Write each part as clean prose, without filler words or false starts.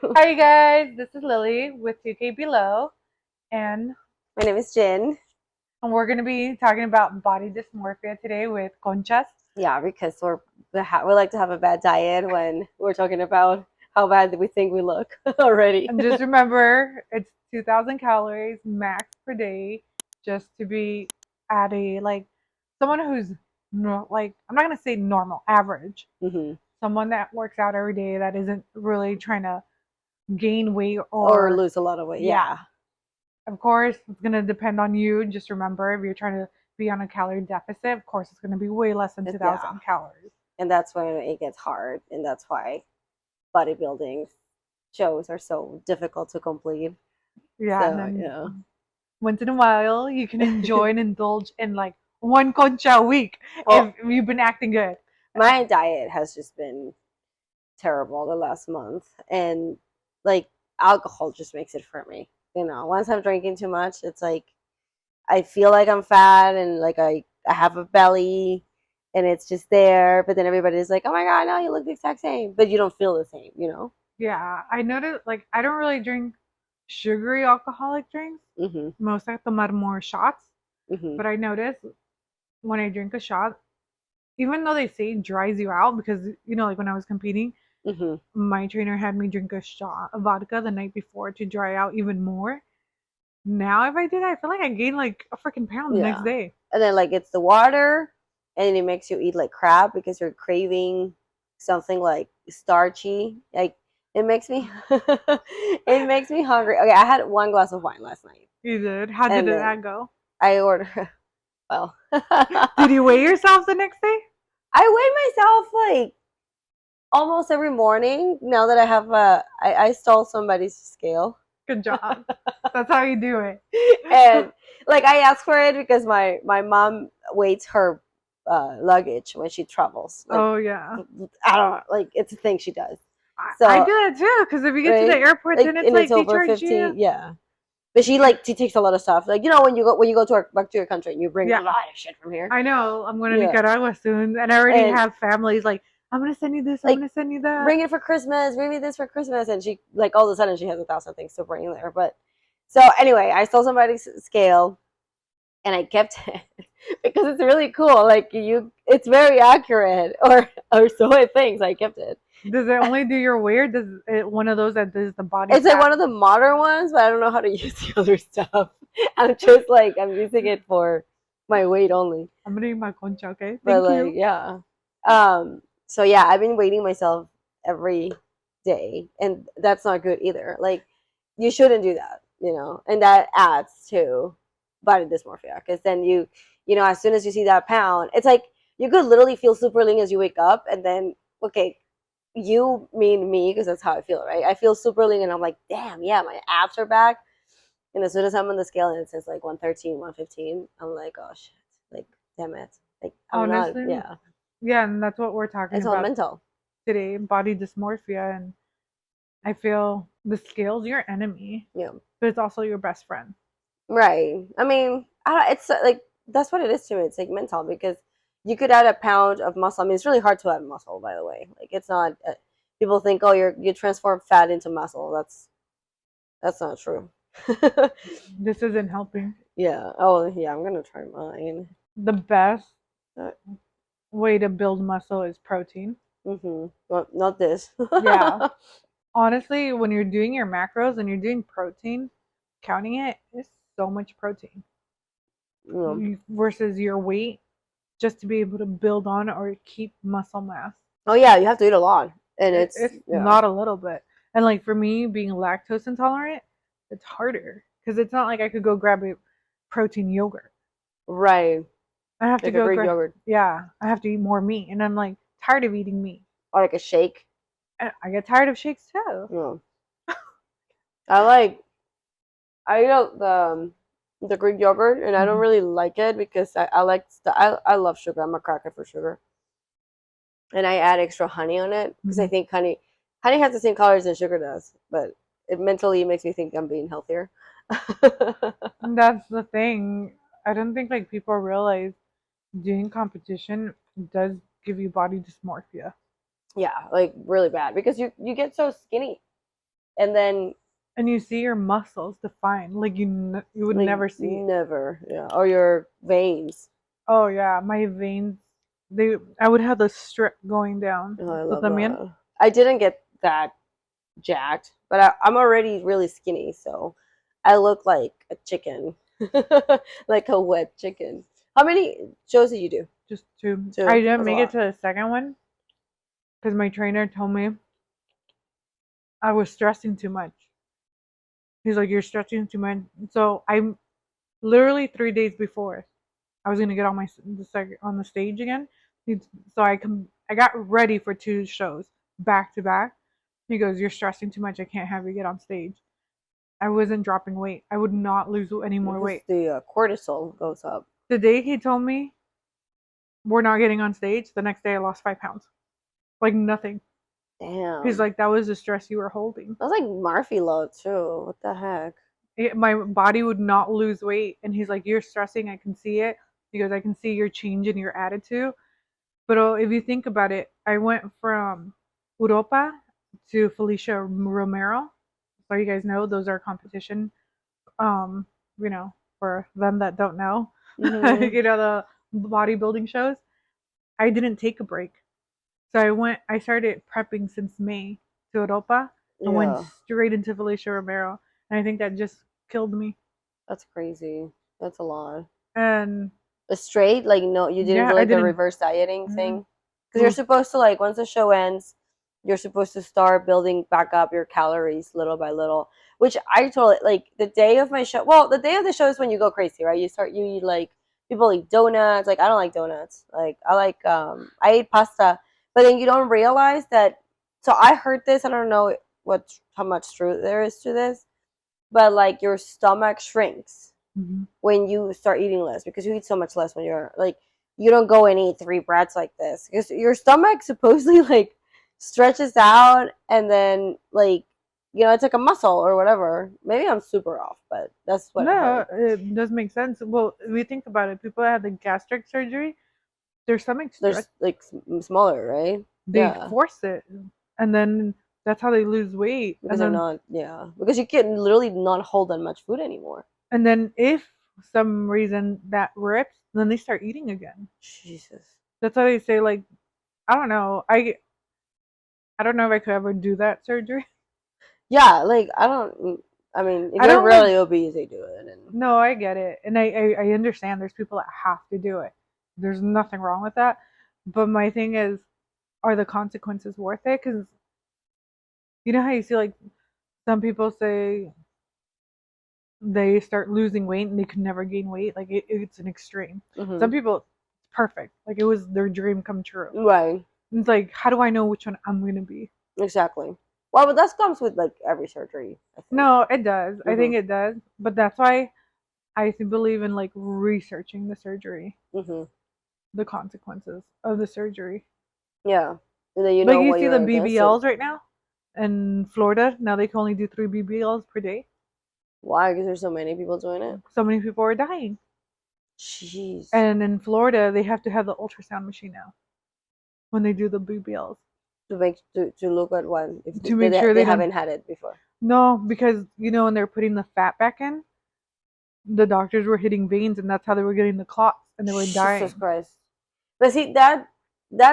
Hi guys, this is Lily with 2KBELOW, and My name is Jin. we're going to be talking about body dysmorphia today with Conchas. Yeah, because we like to have a bad diet when we're talking about how bad we think we look already. And just remember, it's 2,000 calories max per day, just to be at a someone who's I'm not going to say normal, average. hmm Someone that works out every day that isn't really trying to gain weight Or or, lose a lot of weight. yeah. Yeah, Of course, it's going to depend on you. Just remember, if you're trying to be on a calorie deficit, of course, it's going to be way less than yeah, 2,000 calories. and that's when it gets hard, and that's why bodybuilding shows are so difficult to complete. Yeah, and So then once in a while, you can enjoy and indulge in like one concha a week well, if you've been acting good. my diet has just been terrible the last month, and like alcohol just makes it for me. Once I'm drinking too much, it's like I feel like I'm fat and like I have a belly and it's just there. But then everybody's like, oh my God, no, you look the exact same. But you don't feel the same. Yeah, I noticed I don't really drink sugary alcoholic drinks. hmm Most I tomar more shots, hmm but I notice when I drink a shot, even though they say it dries you out, because like when I was competing, hmm my trainer had me drink a shot of vodka the night before to dry out even more. Now, if I do that, I feel like I gain like a freaking pound the next Yeah. day. And then like it's the water and it makes you eat like crap because you're craving something like starchy. Like it makes me it makes me hungry. Okay, I had one glass of wine last night You did. How did and then that go? I ordered well Did you weigh yourself the next day? I weigh myself like almost every morning. Now that I stole somebody's scale. Good job. That's how you do it. And like I asked for it because my mom weighs her luggage when she travels. Like Oh yeah, I don't know, like it's a thing she does. I So do that too. Because if you get to the right, airport, like then it's and it's like they over charge you. 15. Yeah, but she takes a lot of stuff. Like when you go to back to your country and you bring a Yeah, lot of shit from here. I know. I'm going to Yeah, Nicaragua soon, and I already and have families like, I'm going to send you this. I'm like going to send you that. bring it for Christmas. Bring me this for Christmas, and she like all of a sudden she has 1,000 things to bring there. But so anyway, I stole somebody's scale and I kept it because it's really cool. Like it's very accurate, or so I think. So I kept it. Does it only do your weight, or does it one of those that does the body It's like fat? one of the modern ones, but I don't know how to use the other stuff. I'm using it for my weight only. I'm going to eat my concha, okay? But Thank like you. yeah, so yeah, I've been weighting myself every day, and that's not good either. Like you shouldn't do that, and that adds to body dysmorphia because then as soon as you see that pound, it's like you could literally feel super lean as you wake up, and then okay, you mean me because that's how I feel, right? I feel super lean, and I'm like, damn, yeah, my abs are back. And as soon as I'm on the scale and it says like 113, 115, I'm like, oh shit, like damn it, like I'm not, Honestly, yeah, yeah, and that's what we're talking it's all about mental. today, body dysmorphia. And I feel the scale's your enemy, Yeah, but it's also your best friend. right. I mean, I don't, it's like that's what it is to me. It's like mental because you could add a pound of muscle. I mean, it's really hard to add muscle, by the way. Like it's not. People think, oh, you transform fat into muscle. That's not true. This isn't helping. Yeah. Oh, yeah. I'm gonna try mine. The best Uh, way to build muscle is protein. Well, not this. Yeah. Honestly, when you're doing your macros and you're doing protein, counting it is so much protein Yeah. versus your weight just to be able to build on or keep muscle mass. Oh yeah, you have to eat a lot, and it's It's yeah. not a little bit. And like for me, being lactose intolerant, it's harder because it's not like I could go grab a protein yogurt. Right. I have to Like a go Greek grab, yogurt yeah, I have to eat more meat. And I'm like tired of eating meat. or like a shake. And I get tired of shakes too. Yeah. I like I eat the Greek yogurt, and I don't Mhm. really like it because I love sugar. I'm a cracker for sugar, and I add extra honey on it because I Mhm. think honey has the same calories as sugar does, but it mentally makes me think I'm being healthier. And that's the thing. I don't think like people realize doing competition does give you body dysmorphia. Yeah, like really bad because you get so skinny. and then And you see your muscles defined, like you would like never see it. never, yeah, or your veins. Oh yeah, my veins. I would have the strip going down. Oh, I So love también. that. I didn't get that jacked, but I'm already really skinny, so I look like a chicken, like a wet chicken. How many shows did you do? Just to. I Two. didn't That's a make it lot. to the second one because my trainer told me I was stressing too much. He's like, "You're stretching too much." So I'm literally 3 days before I was gonna get on on the stage again. So I got ready for 2 shows back to back. He goes, "You're stressing too much. I can't have you get on stage." I wasn't dropping weight. I would not lose any more Because weight. the cortisol goes up. The day he told me we're not getting on stage, the next day I lost 5 pounds. Like nothing. He's Damn. like, that was the stress you were holding. That was like Murphy load too. What the heck? My body would not lose weight. And he's like, you're stressing. I can see it. He goes, I can see your change in your attitude. But if you think about it, I went from Europa to Felicia Romero. So you guys know those are competition. Um, for them that don't know, Mm-hmm. the bodybuilding shows. I didn't take a break. So I started prepping since May to Europa and went Yeah, straight into Felicia Romero. And I think that just killed me. that's crazy. That's a lot. And A straight, like no, you didn't yeah, do I like the didn't. reverse dieting Mm, thing, it because you're was supposed to like once the show ends, you're supposed to start building back up your calories little by little. Which I totally like the day of my show. Well, the day of the show is when you go crazy, right? You eat like people eat donuts. Like I don't like donuts. Like I ate pasta, but then you don't realize that. So I heard this. I don't know how much truth there is to this, but like your stomach shrinks mhm. when you start eating less because you eat so much less when you're like you don't go and eat 3 breads like this because your stomach supposedly like stretches out and then like it's like a muscle or whatever. Maybe I'm super off, but that's what I No, heard. it does make sense. Well, if you think about it, people that have the gastric surgery, their stomach stretch, There's like smaller, right? they Yeah, force it, and then that's how they lose weight. because they're not, yeah, because you can literally not hold that much food anymore. And then if some reason that rips, then they start eating again. Jesus. That's why they say like I don't know. I don't know if I could ever do that surgery. Yeah, like I mean if I you're don't like really obese they do it and no, I get it. And I understand there's people that have to do it. There's nothing wrong with that. But my thing is, are the consequences worth it? Because you know how you see like some people say they start losing weight and they could never gain weight. Like it's an extreme. Some mm-hmm. people, it's perfect. Like it was their dream come true. Right. It's like, how do I know which one I'm gonna be? Exactly. Well, but that comes with like every surgery, I think. No, it does. I Mhm. think it does. But that's why I believe in like researching the surgery, Mhm. the consequences of the surgery. Yeah. And then you Like know you what see the you're against it. BBLs right now in Florida. Now they can only do 3 BBLs per day. Why? Because there's so many people doing it. So many people are dying. Jeez. And in Florida, they have to have the ultrasound machine now when they do the BBLs To look at one if to make sure they they don't. haven't had it before. No, because when they're putting the fat back in, the doctors were hitting veins, and that's how they were getting the clots, and they were Jesus dying. Christ. But see that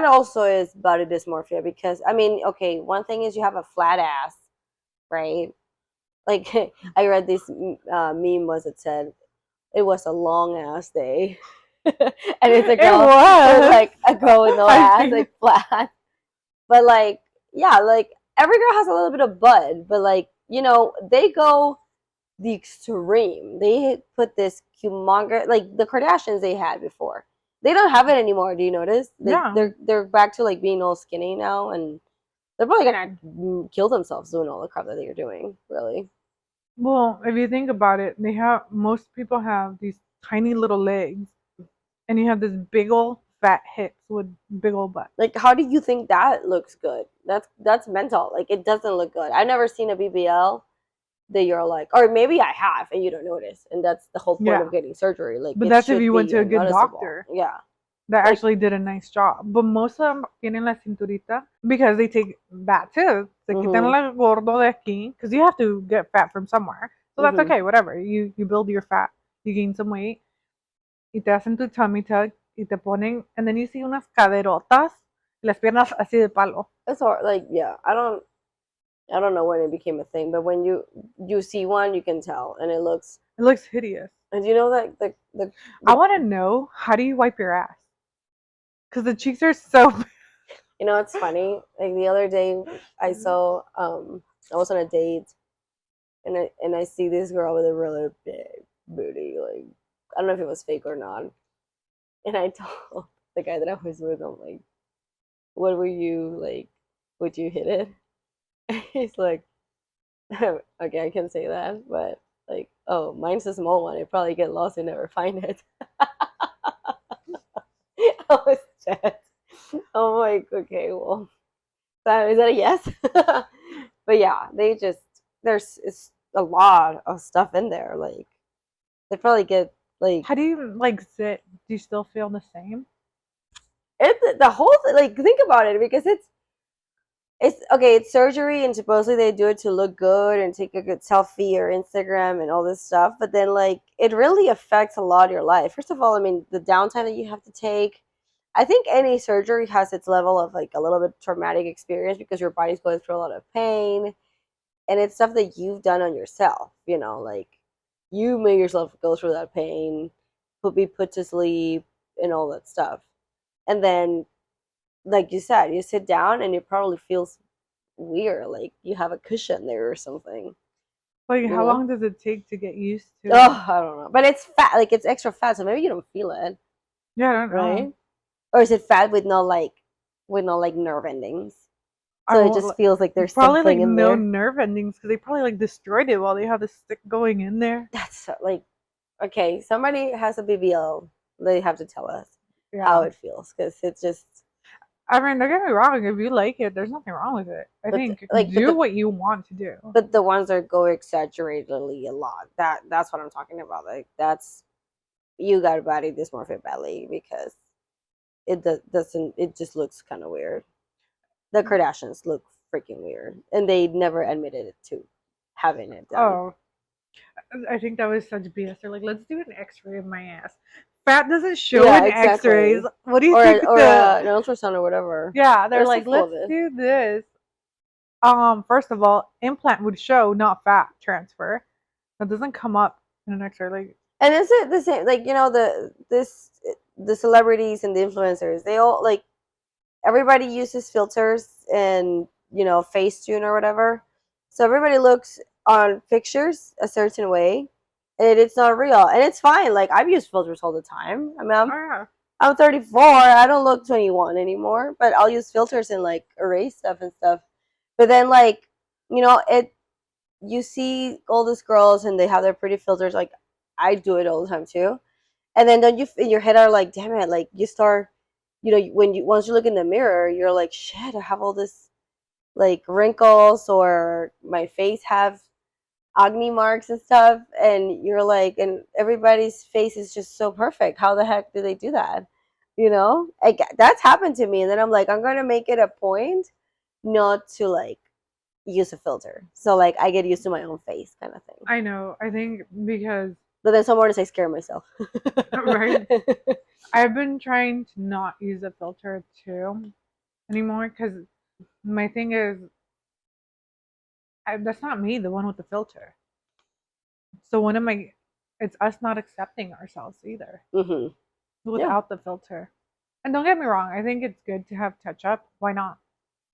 also is body dysmorphia because I mean, okay, one thing is you have a flat ass, right? Like I read this meme was it said it was a long ass day. And it's a It girl with was. like a girl with no I ass, think like flat. But like, yeah, like every girl has a little bit of bud, but like, they go the extreme. They put this humongous like the Kardashians they had before. They don't have it anymore. Do you notice? yeah. They're back to like being all skinny now, and they're probably gonna kill themselves doing all the crap that they're doing. Really, Well, if you think about it, most people have these tiny little legs, and you have this big old fat hips with big old butt. like how do you think that looks good? That's mental. Like it doesn't look good. I've never seen a BBL that you're like, or maybe I have and you don't notice, and that's the whole point Yeah, of getting surgery. Like but it that's if should you went be to a good unnoticeable. doctor. Yeah, that Like, actually did a nice job. But most of them tienen la cinturita because they take that too. Se quitan mhm, el gordo de aquí because you have to get fat from somewhere. So that's mhm. okay, whatever. You build your fat, you gain some weight, y te hacen tu tummy tuck, y te ponen, and then you see unas caderotas, y las piernas así de palo. It's hard. Like, yeah, I don't know when it became a thing, but when you see one, you can tell, and it looks. It looks hideous. And you know that I the want to know, how do you wipe your ass? Because the cheeks are so. you know it's funny. Like the other day, I saw I was on a date, and I see this girl with a really big booty. Like I don't know if it was fake or not. And I told the guy that I was with, I'm like, "What were you like? Would you hit it?" He's like, "Okay, I can say that, but like, oh, mine's a small one. I probably get lost and never find it." I was dead. I'm like, okay, well, is that a yes? But yeah, they just there's it's a lot of stuff in there. Like they probably get like How do you like sit? Do you still feel the same? the whole thing. Like think about it because it's okay. It's surgery, and supposedly they do it to look good and take a good selfie or Instagram and all this stuff. But then like it really affects a lot of your life. First of all, I mean the downtime that you have to take. I think any surgery has its level of like a little bit traumatic experience because your body's going through a lot of pain and it's stuff that you've done on yourself, like you made yourself go through that pain, be put to sleep and all that stuff. And then like you said, you sit down and it probably feels weird, like you have a cushion there or something, Like, you how know? long does it take to get used to it? Oh, I don't know. But it's fat, like it's extra fat, so maybe you don't feel it, Yeah, I don't know. right? Or is it fat with no like nerve endings? I So it will just feels like there's probably like something in no there. nerve endings because they probably like destroyed it while they have the stick going in there. That's like okay, somebody has a BBL. They have to tell us how Yeah. it feels because it's just. I mean, don't get me wrong. If you like it, there's nothing wrong with it. I But think like, do what you want to do. but the ones that go exaggeratedly a lot. That's what I'm talking about. Like that's you got body dysmorphia badly because doesn't. It just looks kind of weird. The Kardashians look freaking weird, and they never admitted it to having it done. Oh, I think that was such BS. They're like, let's do an X-ray of my ass. Fat doesn't show Yeah, in X-rays. exactly. What do you Or think an ultrasound or whatever. Yeah, they're They're so like, full let's of it. do this. First of all, implant would show, not fat transfer. That doesn't come up in an X-ray. Like, And is it the same? Like the celebrities and the influencers, they all like everybody uses filters and Facetune or whatever. So everybody looks on pictures a certain way, and it's not real, and it's fine. Like I've used filters all the time. I mean, oh yeah. I'm 34. I don't look 21 anymore, but I'll use filters and like erase stuff and stuff. But then like it you see all these girls and they have their pretty filters. Like I do it all the time too. And then don't you in your head are like, damn it, like you start, when you once you look in the mirror, you're like, shit, I have all this like wrinkles or my face have acne marks and stuff, and you're like, and everybody's face is just so perfect. How the heck do they do that? Like that's happened to me, and then I'm like, I'm gonna make it a point not to like use a filter, so like I get used to my own face, kind of thing. I know. I think because But then some mornings I scare myself. right, I've been trying to not use a filter too anymore because my thing is, that's not me, the one with the filter. So one of my, it's us not accepting ourselves either Hmm. Yeah. without the filter. And don't get me wrong, I think it's good to have touch up. Why not?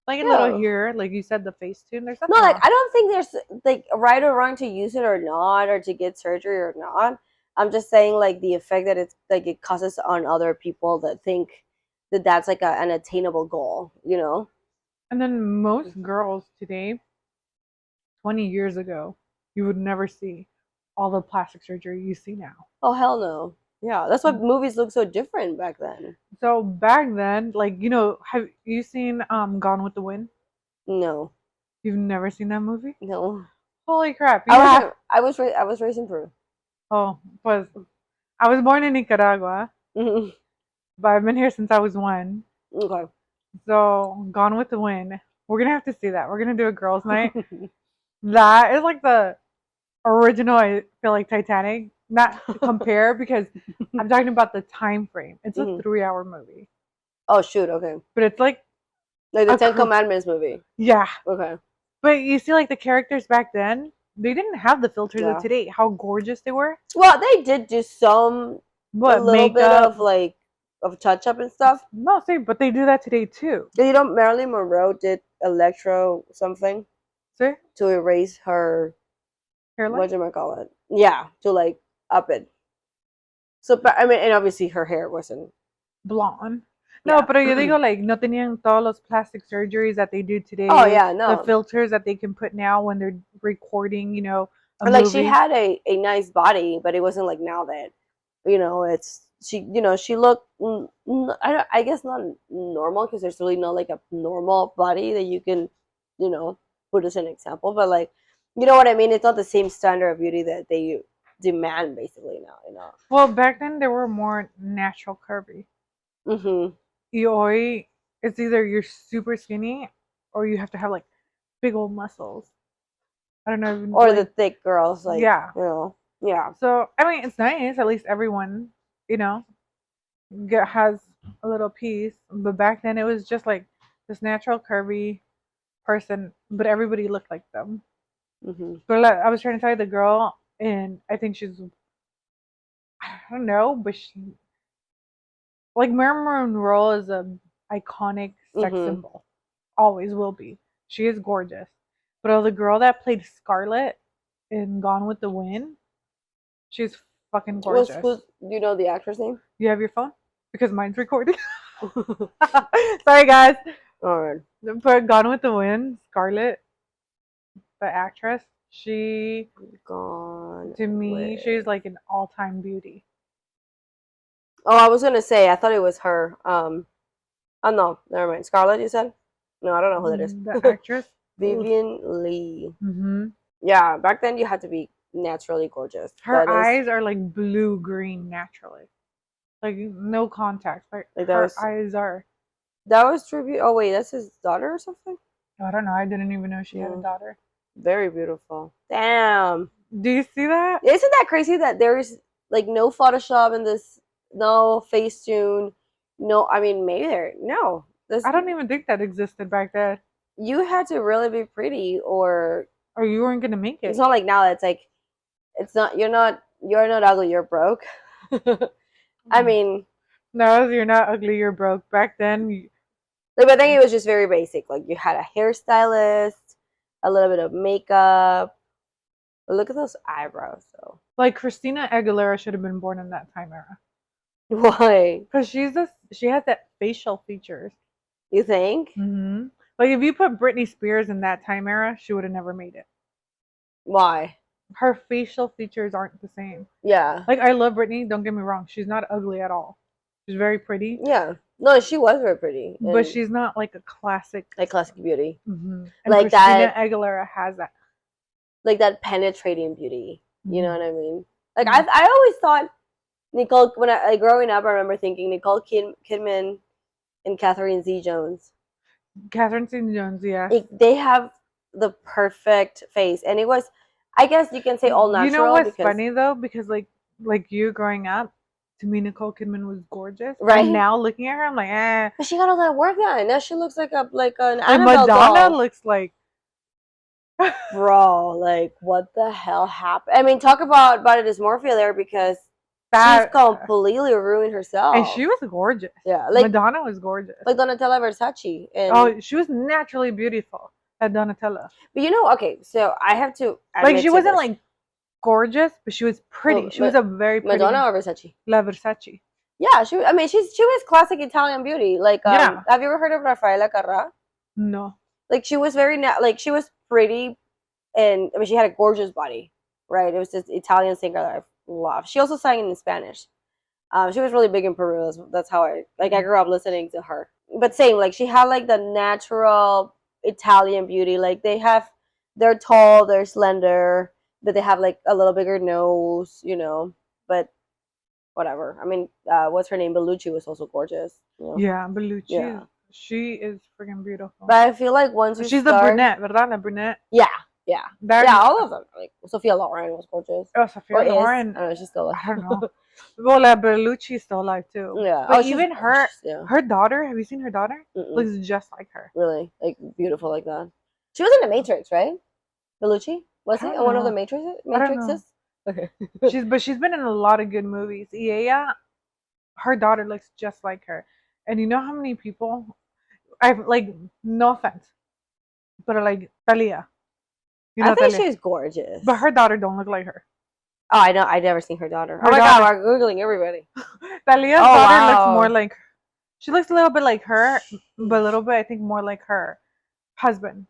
Like a little Yeah. here, like you said, the Facetune. There's No, nothing like wrong. I don't think there's like right or wrong to use it or not, or to get surgery or not. I'm just saying like the effect that it's like it causes on other people that think that that's like an attainable goal. And then most girls today, 20 years ago, you would never see all the plastic surgery you see now. Oh hell no. Yeah, that's why movies look so different back then. So back then, like, have you seen Gone with the Wind? No, You've never seen that movie? no. Holy crap. I You have. was I was raised in Peru. Oh, pues I was born in Nicaragua. Mhm. but I've been here since I was 1. Okay. So Gone with the Wind. We're gonna have to see that. We're gonna do a girls' night. That is like the original. I feel like Titanic. Not compare because I'm talking about the time frame. It's a 3-hour movie, Oh shoot. Okay. but it's like Like the a Ten Commandments movie. yeah. Okay. But you see, like the characters back then, they didn't have the filters Yeah. of today. How gorgeous they were. Well, they did do a What little bit makeup? of like of touch up and stuff. No, see, but they do that today too. You know, Marilyn Monroe did electro something See, to erase her. hairline, What do I call it? Yeah, to like up it. So, but I mean, and obviously her hair wasn't. blonde. No, Yeah. pero yo digo like no tenían todos los plastic surgeries that they do today. Oh yeah, The no. filters that they can put now when they're recording, you know, a Like movie. she had a nice body, but it wasn't like now that, it's she looked. I guess not normal because there's really not like a normal body that you can, put as an example. But like, you know what I mean? It's not the same standard of beauty that they demand basically now. Well, back then there were more natural curvy. Mm-hmm. Y hoy, it's either you're super skinny or you have to have like big old muscles. I don't know. Or like, the thick girls, like yeah. yeah. So I mean, it's nice. At least everyone, you know, has a little piece. But back then it was just like this natural curvy person, but everybody looked like them. Mm-hmm. But like, I was trying to tell you the girl, and I think she's, I don't know, but she, like Marilyn Monroe is a iconic sex Mm-hmm. symbol, always will be. She is gorgeous. But the girl that played Scarlett in Gone with the Wind, she's fucking gorgeous. Do you know the actress name? You have your phone? Because mine's recording. Sorry, guys. Alright. But Gone with the Wind, Scarlett, the actress, she, Gone. to me, with- she's like an all-time beauty. Oh, I was gonna say I thought it was her. Oh no, never mind. Scarlett, you said? No, I don't know who that is. The actress. Vivian Lee. Mm-hmm. Yeah, back then you had to be naturally gorgeous. Her eyes are like blue-green naturally. Like no contact. Like her eyes are. That was tribute. Oh wait, that's his daughter or something? I don't know. I didn't even know she had a daughter. Very beautiful. Damn. Do you see that? Isn't that crazy that there's like no Photoshop in this, no Facetune, no. I mean, maybe there. No, I don't even think that existed back then. You had to really be pretty, or you weren't gonna make it. It's not like now. It's like, it's not. You're not ugly. You're broke. I mean, no, you're not ugly. You're broke. Back then, but I think it was just very basic. Like you had a hairstylist, a little bit of makeup. But look at those eyebrows, though. Like Christina Aguilera should have been born in that time era. Why? Because she has that facial features. You think? Mm-hmm. Like if you put Britney Spears in that time era, she would have never made it. Why? Her facial features aren't the same. Yeah. Like I love Britney. Don't get me wrong. She's not ugly at all. She's very pretty. Yeah. No, she was very pretty. But she's not like a classic. Like classic beauty. Mm-hmm. And like Christina Aguilera has that. Like that penetrating beauty. Mm-hmm. You know what I mean? Like I always thought Nicole, when I growing up, I remember thinking Nicole Kidman and Catherine Zeta-Jones. Catherine Zeta-Jones, yeah. They have the perfect face, and it was, I guess you can say all natural. You know what's funny though, because like you growing up, to me Nicole Kidman was gorgeous, right? And now looking at her, I'm like, eh. But she got all that work done. Now she looks like an and Annabelle Madonna doll. looks like. Bro, like what the hell happened? I mean, talk about body dysmorphia there, because she's completely ruined herself. And she was gorgeous. Yeah, like Madonna was gorgeous. Like Donatella Versace. She was naturally beautiful. That Donatella. But okay, so I have to like she wasn't like gorgeous, but she was pretty. She was a very pretty. Madonna or Versace? La Versace. Yeah, she was classic Italian beauty. Like have you ever heard of Raffaella Carrà? No. Like she was she was pretty, and I mean she had a gorgeous body, right? It was this Italian singer that I love. She also sang in Spanish. She was really big in Peru. That's how I grew up listening to her. But same, like she had like the natural Italian beauty. Like they're tall, they're slender, but they have like a little bigger nose, But whatever. I mean, what's her name? Bellucci was also gorgeous. You know? Yeah, Bellucci. Yeah. She is freaking beautiful. But I feel like once you She's the start, brunette, ¿verdad? La brunette. yeah, yeah, That, yeah. All of them. Like Sophia Loren was gorgeous. Oh, Sophia Or Loren. is. I don't know. She's still alive. I don't know. Well, La Bellucci is still alive too. Yeah. But Oh, she's even her, gorgeous, yeah. her daughter. Have you seen her daughter? Mm-mm. Looks just like her. Really, like beautiful like that. She was in the Matrix, right? Bellucci was I it don't in one of the know. Matrixes? I don't know. Okay. She's been in a lot of good movies. Yeah, her daughter looks just like her. And you know how many people I've like, no offense, but are like Talia. You know I think Talia. she's gorgeous. But her daughter don't look like her. Oh, I know. I've never seen her daughter. Her Oh my daughter- god, we're googling everybody. Talia's Oh, daughter looks wow. more like, she looks a little bit like her, but a little bit I think more like her husband.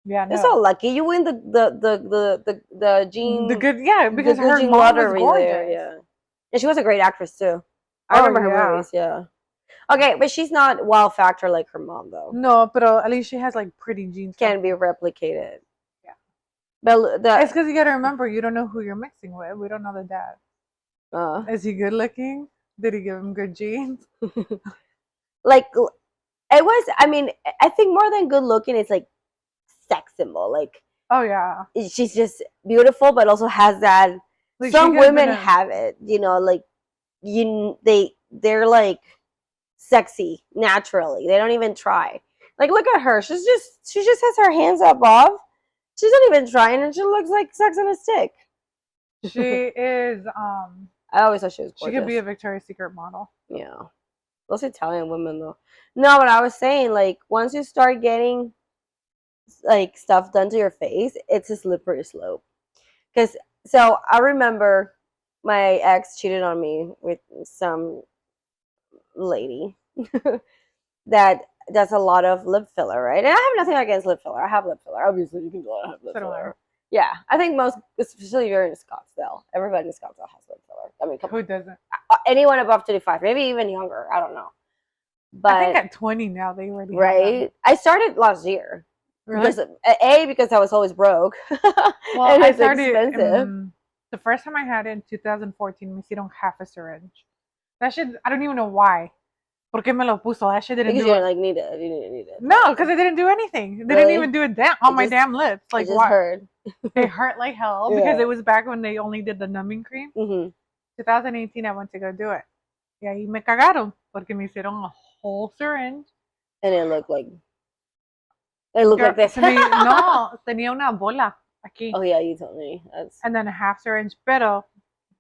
Yeah, You're no. so lucky. You win the Jean. The good, yeah, because the good her Jean mom was lottery gorgeous. there, yeah. And she was a great actress too. I Oh, remember yeah. her movies, yeah. Okay, but she's not wow factor like her mom though. No, but at least she has like pretty jeans. Can be replicated. Yeah. But It's because you gotta remember, you don't know who you're mixing with. We don't know the dad. Is he good looking? Did he give him good genes? like it was. I mean, I think more than good looking, it's like sex symbol. Like, oh yeah, she's just beautiful, but also has that. like, Some women have it, you know, like they're like sexy naturally. They don't even try. Like, look at her. She just has her hands above. She's not even trying, and she looks like sex on a stick. She is. I always thought she was gorgeous. She could be a Victoria's Secret model. Yeah, those Italian women though. No, but I was saying, like, once you start getting like stuff done to your face, it's a slippery slope. Because so I remember my ex cheated on me with some lady that does a lot of lip filler, right? And I have nothing against lip filler. I have lip filler. Obviously, you can do it. I have lip filler. Yeah, I think most, especially if you're in Scottsdale, everybody in Scottsdale has lip filler. I mean, Who doesn't? Anyone above 25, maybe even younger. I don't know. But I think at 20 now they already have right. I started last year. Really? Because I was always broke. Well, and I it's started expensive. The first time I had it in 2014. Me hicieron half a syringe. That shit, I don't even know why. ¿Por qué me lo puso? That shit didn't Because do you it. didn't like need it. You didn't need it. No, because it didn't do anything. They didn't even do it on my damn lips. Like, it just what? hurt. It hurt like hell because it was back when they only did the numbing cream. 2018, I went to go do it. Y ahí me cagaron porque me hicieron a whole syringe. And it looked like this. No, tenía una bola aquí. Oh yeah, you told me. And then a half syringe, pero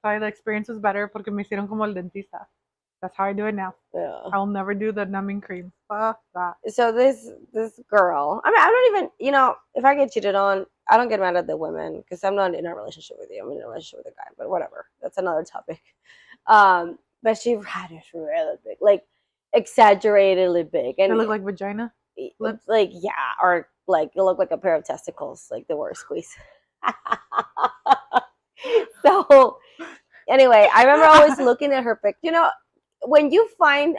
the experience was better porque me hicieron como el dentista. That's how I do it now. Yeah. I'll never do the numbing cream. Fuck that. So this girl, I mean, I don't even, you know, if I get cheated on, I don't get mad at the women because I'm not in a relationship with you. I'm in a relationship with a guy, but whatever. That's another topic. But she had it really big, like exaggeratedly big, and It looked like vagina. lips, like yeah, or like it looked like a pair of testicles, like they were a squeeze. So anyway, I remember always looking at her pic. You know, when you find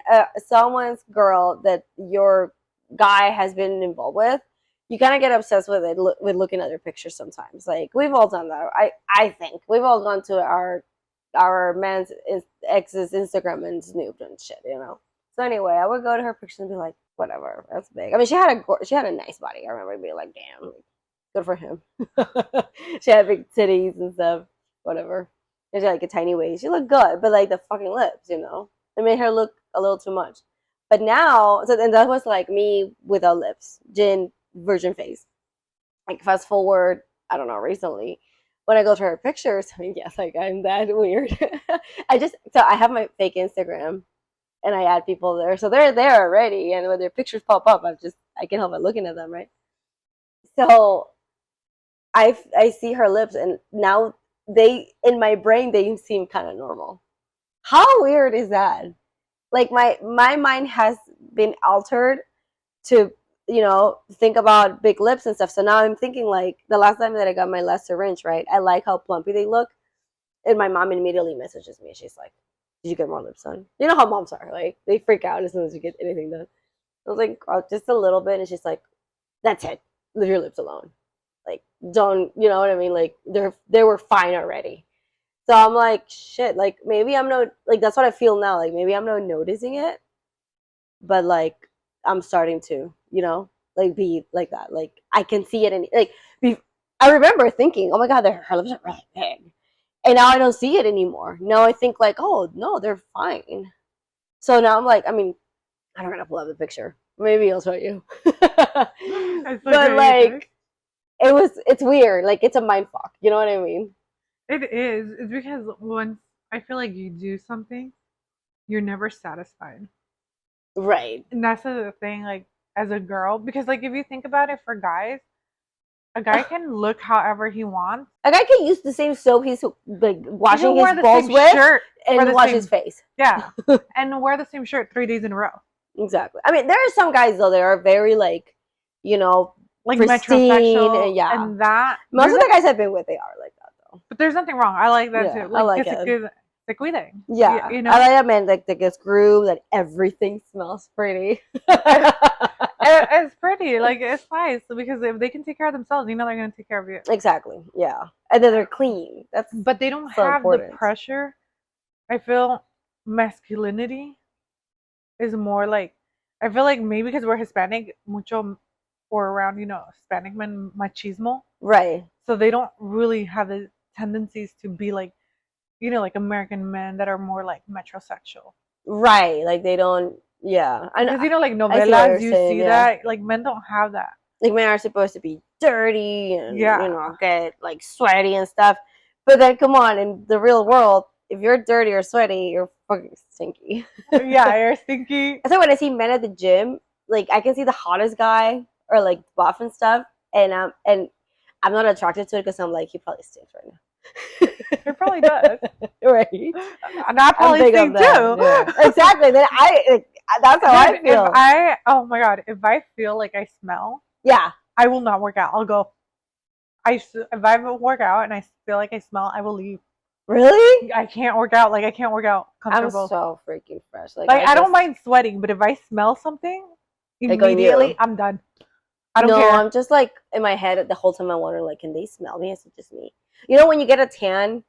someone's girl that your guy has been involved with, you kind of get obsessed with it, with looking at their pictures sometimes. Like, we've all done that. I think we've all gone to our man's ex's Instagram and snooped and shit, you know. So anyway, I would go to her pictures and be like, whatever, that's big. I mean, she had a nice body. I remember being like, damn, good for him. She had big titties and stuff, whatever. And she had like a tiny waist. She looked good, but like the fucking lips, you know, it made her look a little too much. But now, and that was like me without lips, gin, virgin face. Like, fast forward, I don't know, recently, when I go to her pictures, I mean, yes, like, I'm that weird. So I have my fake Instagram and I add people there. So they're there already. And when their pictures pop up, I can't help but looking at them, right? So I see her lips, and now in my brain, they seem kind of normal. How weird is that? Like, my mind has been altered to, you know, think about big lips and stuff. So now I'm thinking, like, the last time that I got my last syringe, right, I like how plumpy they look. And my mom immediately messages me. She's like, did you get more lips done? You know how moms are. Like, they freak out as soon as you get anything done. I was like, oh, just a little bit. And she's like, that's it. Leave your lips alone. Like, don't, you know what I mean? Like, they were fine already. So I'm like, shit, like maybe I'm not like that's what I feel now. Like maybe I'm not noticing it, but like I'm starting to, like be like that. Like I can see it in like I remember thinking, oh my god, her lips are really big, and now I don't see it anymore. Now I think like, oh no, they're fine. So now I'm like, I mean, I don't gotta pull up the picture. Maybe I'll show you. But like, it's weird. Like it's a mind fuck. You know what I mean? It is. It's because once I feel like you do something, you're never satisfied. Right. And that's the thing, like as a girl, because like if you think about it for guys, a guy can look however he wants. A guy can use the same soap he's like He washing can wear his the balls same with shirt for and the wash same, his face. yeah, and wear the same shirt 3 days in a row. Exactly. I mean, there are some guys though that are very like, Like pristine, metrosexual, and yeah. and that Most of the guys I've been with, they are like that though. but there's nothing wrong. I like that Yeah, too. I Like like que se it. cuide- se cuide. Yeah, You know, I like that man that gets groomed, that everything smells pretty. it's pretty. Like it's nice because if they can take care of themselves, they're gonna take care of you. Exactly. Yeah, and then they're clean. That's But they don't so have important. the pressure. I feel masculinity is more like I feel like maybe because we're Hispanic, mucho or around Hispanic men machismo, Right. so they don't really have the tendencies to be like like American men that are more like metrosexual. Right. Like they don't. Yeah. Because like I see what novelas, you're you saying, see yeah. that like men don't have that. Like men are supposed to be dirty and Yeah. get like sweaty and stuff. But then come on, in the real world, if you're dirty or sweaty, you're fucking stinky. Yeah, you're stinky. That's why when I see men at the gym, like I can see the hottest guy or like buff and stuff, and I'm not attracted to it because I'm like, he probably stinks right now. He probably does. Right. And I probably stink too. Yeah. Exactly. Then that's how I feel. Oh my god, if I feel like I smell, yeah, I will not work out. I'll go. If I work out and I feel like I smell, I will leave. Really? I can't work out. Like I can't work out comfortable. I'm so freaking fresh. Like I don't mind sweating, but if I smell something, Like on immediately you. I'm done. I don't No, care. I'm just like in my head the whole time. I wonder, like, can they smell me? Is it just me? You know, when you get a tan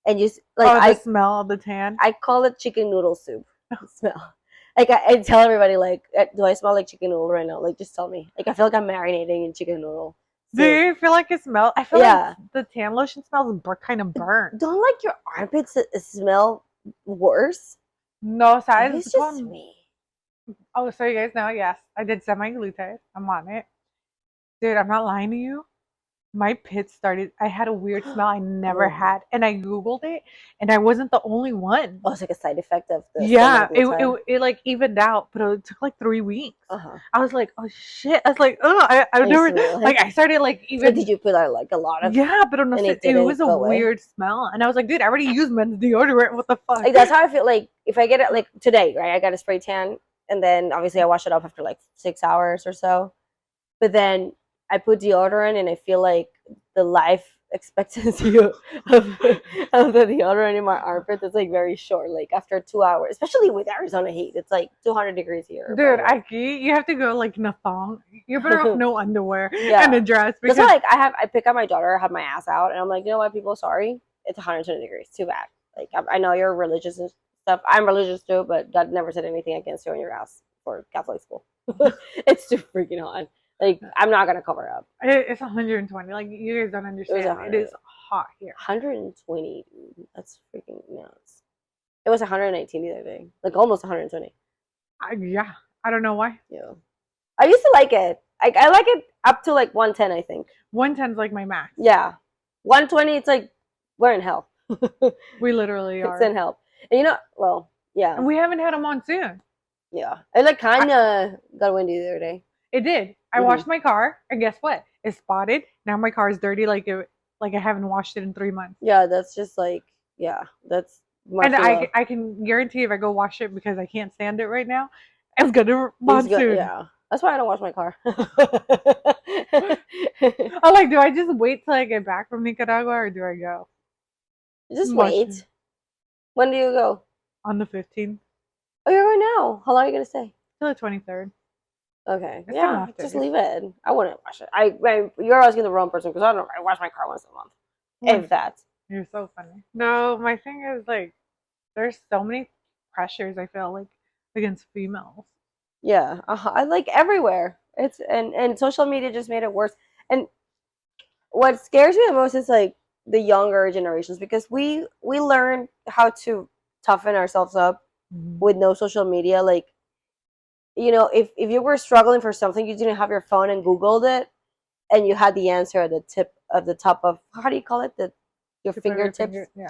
and you like, the smell of the tan. I call it chicken noodle soup smell. Like I tell everybody, like, do I smell like chicken noodle right now? Like, just tell me. Like, I feel like I'm marinating in chicken noodle. Do you feel like it smells? I feel Yeah. like the tan lotion smells kind of burnt. Don't like your armpits smell worse? No, Maybe ¿sabes? it's just me. Oh, so you guys know, yes, I did semi-glute. I'm on it. Dude, I'm not lying to you. My pits started, I had a weird smell I never Oh. had. And I Googled it, and I wasn't the only one. Oh, it's like a side effect of the Yeah, semaglutide. it like evened out, but it took like 3 weeks. Uh-huh. I was like, oh shit. I was like, oh, I never, like, I started like even. So did you put like a lot of? Yeah, but no, and it didn't was a go away? weird smell. And I was like, dude, I already used men's deodorant. What the fuck? Like that's how I feel. Like if I get it, like today, right? I got a spray tan, and then obviously I wash it off after like 6 hours or so. But then I put deodorant, and I feel like the life expectancy of the deodorant in my armpits is like very short. Like after 2 hours, especially with Arizona heat, it's like 200 degrees here. Dude, Aki, you have to go like in a thong. You're better off no underwear and a dress. Because that's why like I pick up my daughter, I have my ass out, and I'm like, you know what, people, sorry, it's 120 degrees, too bad. Like I know you're religious and stuff. I'm religious too, but God never said anything against you on your ass for Catholic school. It's too freaking hot. Like I'm not gonna cover up. It's 120. Like you guys don't understand. It is hot here. 120, dude. That's freaking nuts. It was 118 the other day, like almost 120. Yeah, I don't know why. Yeah, I used to like it. I like it up to like 110, I think. 110 is like my max. Yeah, 120, it's like we're in hell. We literally are. It's in hell. And well, yeah. And we haven't had a monsoon. Yeah, it like kind of got windy the other day. It did. I washed my car, and guess what? It's spotted. Now my car is dirty, like I haven't washed it in 3 months. Yeah, that's just like that's. And I can guarantee if I go wash it because I can't stand it right now, it's gonna monsoon. Yeah, that's why I don't wash my car. I'm like, do I just wait till I get back from Nicaragua or do I go? Just wait. When do you go? On the 15th. Oh, you're going now. How long are you gonna stay? Till the 23rd. Okay. It's yeah, just leave it. I wouldn't wash it. You're asking the wrong person because I wash my car once a month, if that. You're so funny. No, my thing is like there's so many pressures I feel like against females. Yeah, I like everywhere. It's and social media just made it worse. And what scares me the most is like the younger generations because we learned how to toughen ourselves up Mhm. with no social media. Like if you were struggling for something, you didn't have your phone and Googled it, and you had the answer at the tip of the top of how do you call it the your Tip of your fingertips. finger, yeah.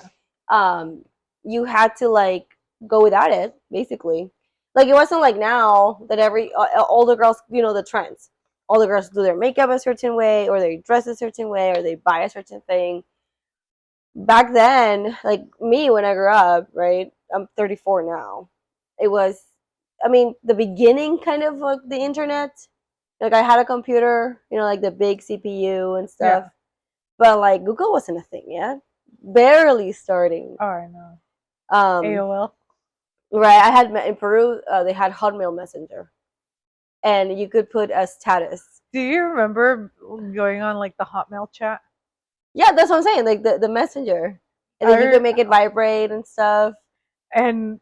um you had to like go without it basically. Like it wasn't like now that every all the girls, the trends, all the girls do their makeup a certain way or they dress a certain way or they buy a certain thing. Back then, like me when I grew up, right, I'm 34 now, it was, I mean, the beginning kind of like the internet. Like I had a computer, like the big CPU and stuff, Yeah. but like Google wasn't a thing yet, barely starting. Oh, I know. um AOL. Right. I had in Peru. They had Hotmail Messenger, and you could put a status. Do you remember going on like the Hotmail chat? Yeah, that's what I'm saying. Like the messenger, and then you I could make it vibrate and stuff. and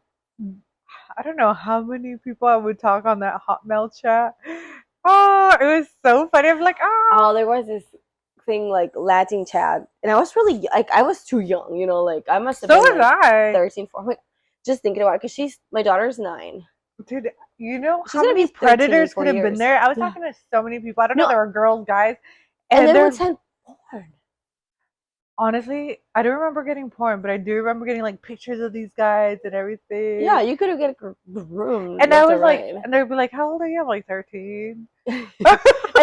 I don't know how many people I would talk on that Hotmail chat. Oh, it was so funny. I'm like, Oh, oh, there was this thing like Latin chat, and I was really like I was too young. Like I must have so been was like I. 13, 14. Like, just thinking about it because my daughter's 9. Dude, you know She's how gonna many be 13 in predators four could have been years. there? I was Yeah. talking to so many people. I don't know, No, there were girls, guys, and and they would they're send porn. honestly, I don't remember getting porn, but I do remember getting like pictures of these guys and Yeah, everything. you could have get groomed And I left and was like, right. and they'd be like, "How old are you?" I'm like 13. And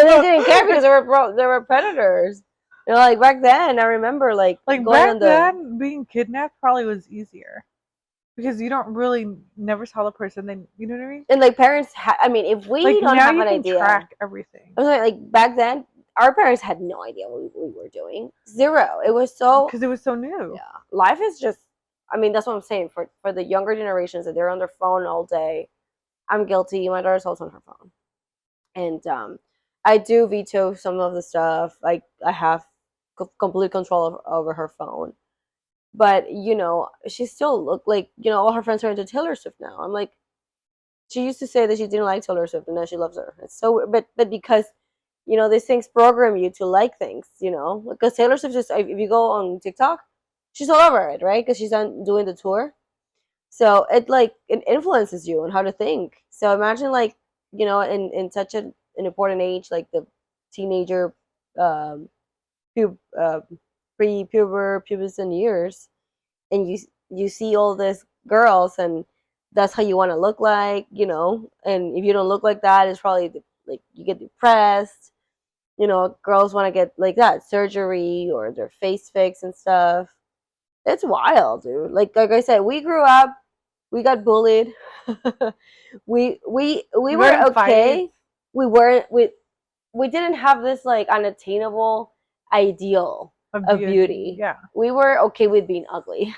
they didn't care because there were predators. Like back then, I remember like Like going back on the then, being kidnapped probably was easier because you don't really never saw the person. Then you know what I mean. and like parents. I mean, if we Like don't now have you an can idea, track everything I was like back then, our parents had no idea what we were doing. Zero. It was so because it was so new. yeah. Life is just. I mean, that's what I'm saying for the younger generations that they're on their phone all day. I'm guilty. My daughter's also on her phone, and I do veto some of the stuff. Like I have complete control over her phone, but she still look like all her friends are into Taylor Swift now. I'm like, she used to say that she didn't like Taylor Swift and now she loves her. It's so but because these things program you to like things, because Taylor Swift just if you go on TikTok, she's all over it, right? Because she's on doing the tour, so it influences you on how to think. So imagine like in such an important age like the teenager, um, pub, pubescent years, and you see all these girls and that's how you want to look like, and if you don't look like that it's probably like you get depressed. Girls want to get like that surgery or their face fixed and stuff. It's wild, dude. Like I said, we grew up, we got bullied. We We got were in fights okay. We weren't we we didn't have this like unattainable ideal of of beauty. beauty. Yeah, We were okay with being ugly.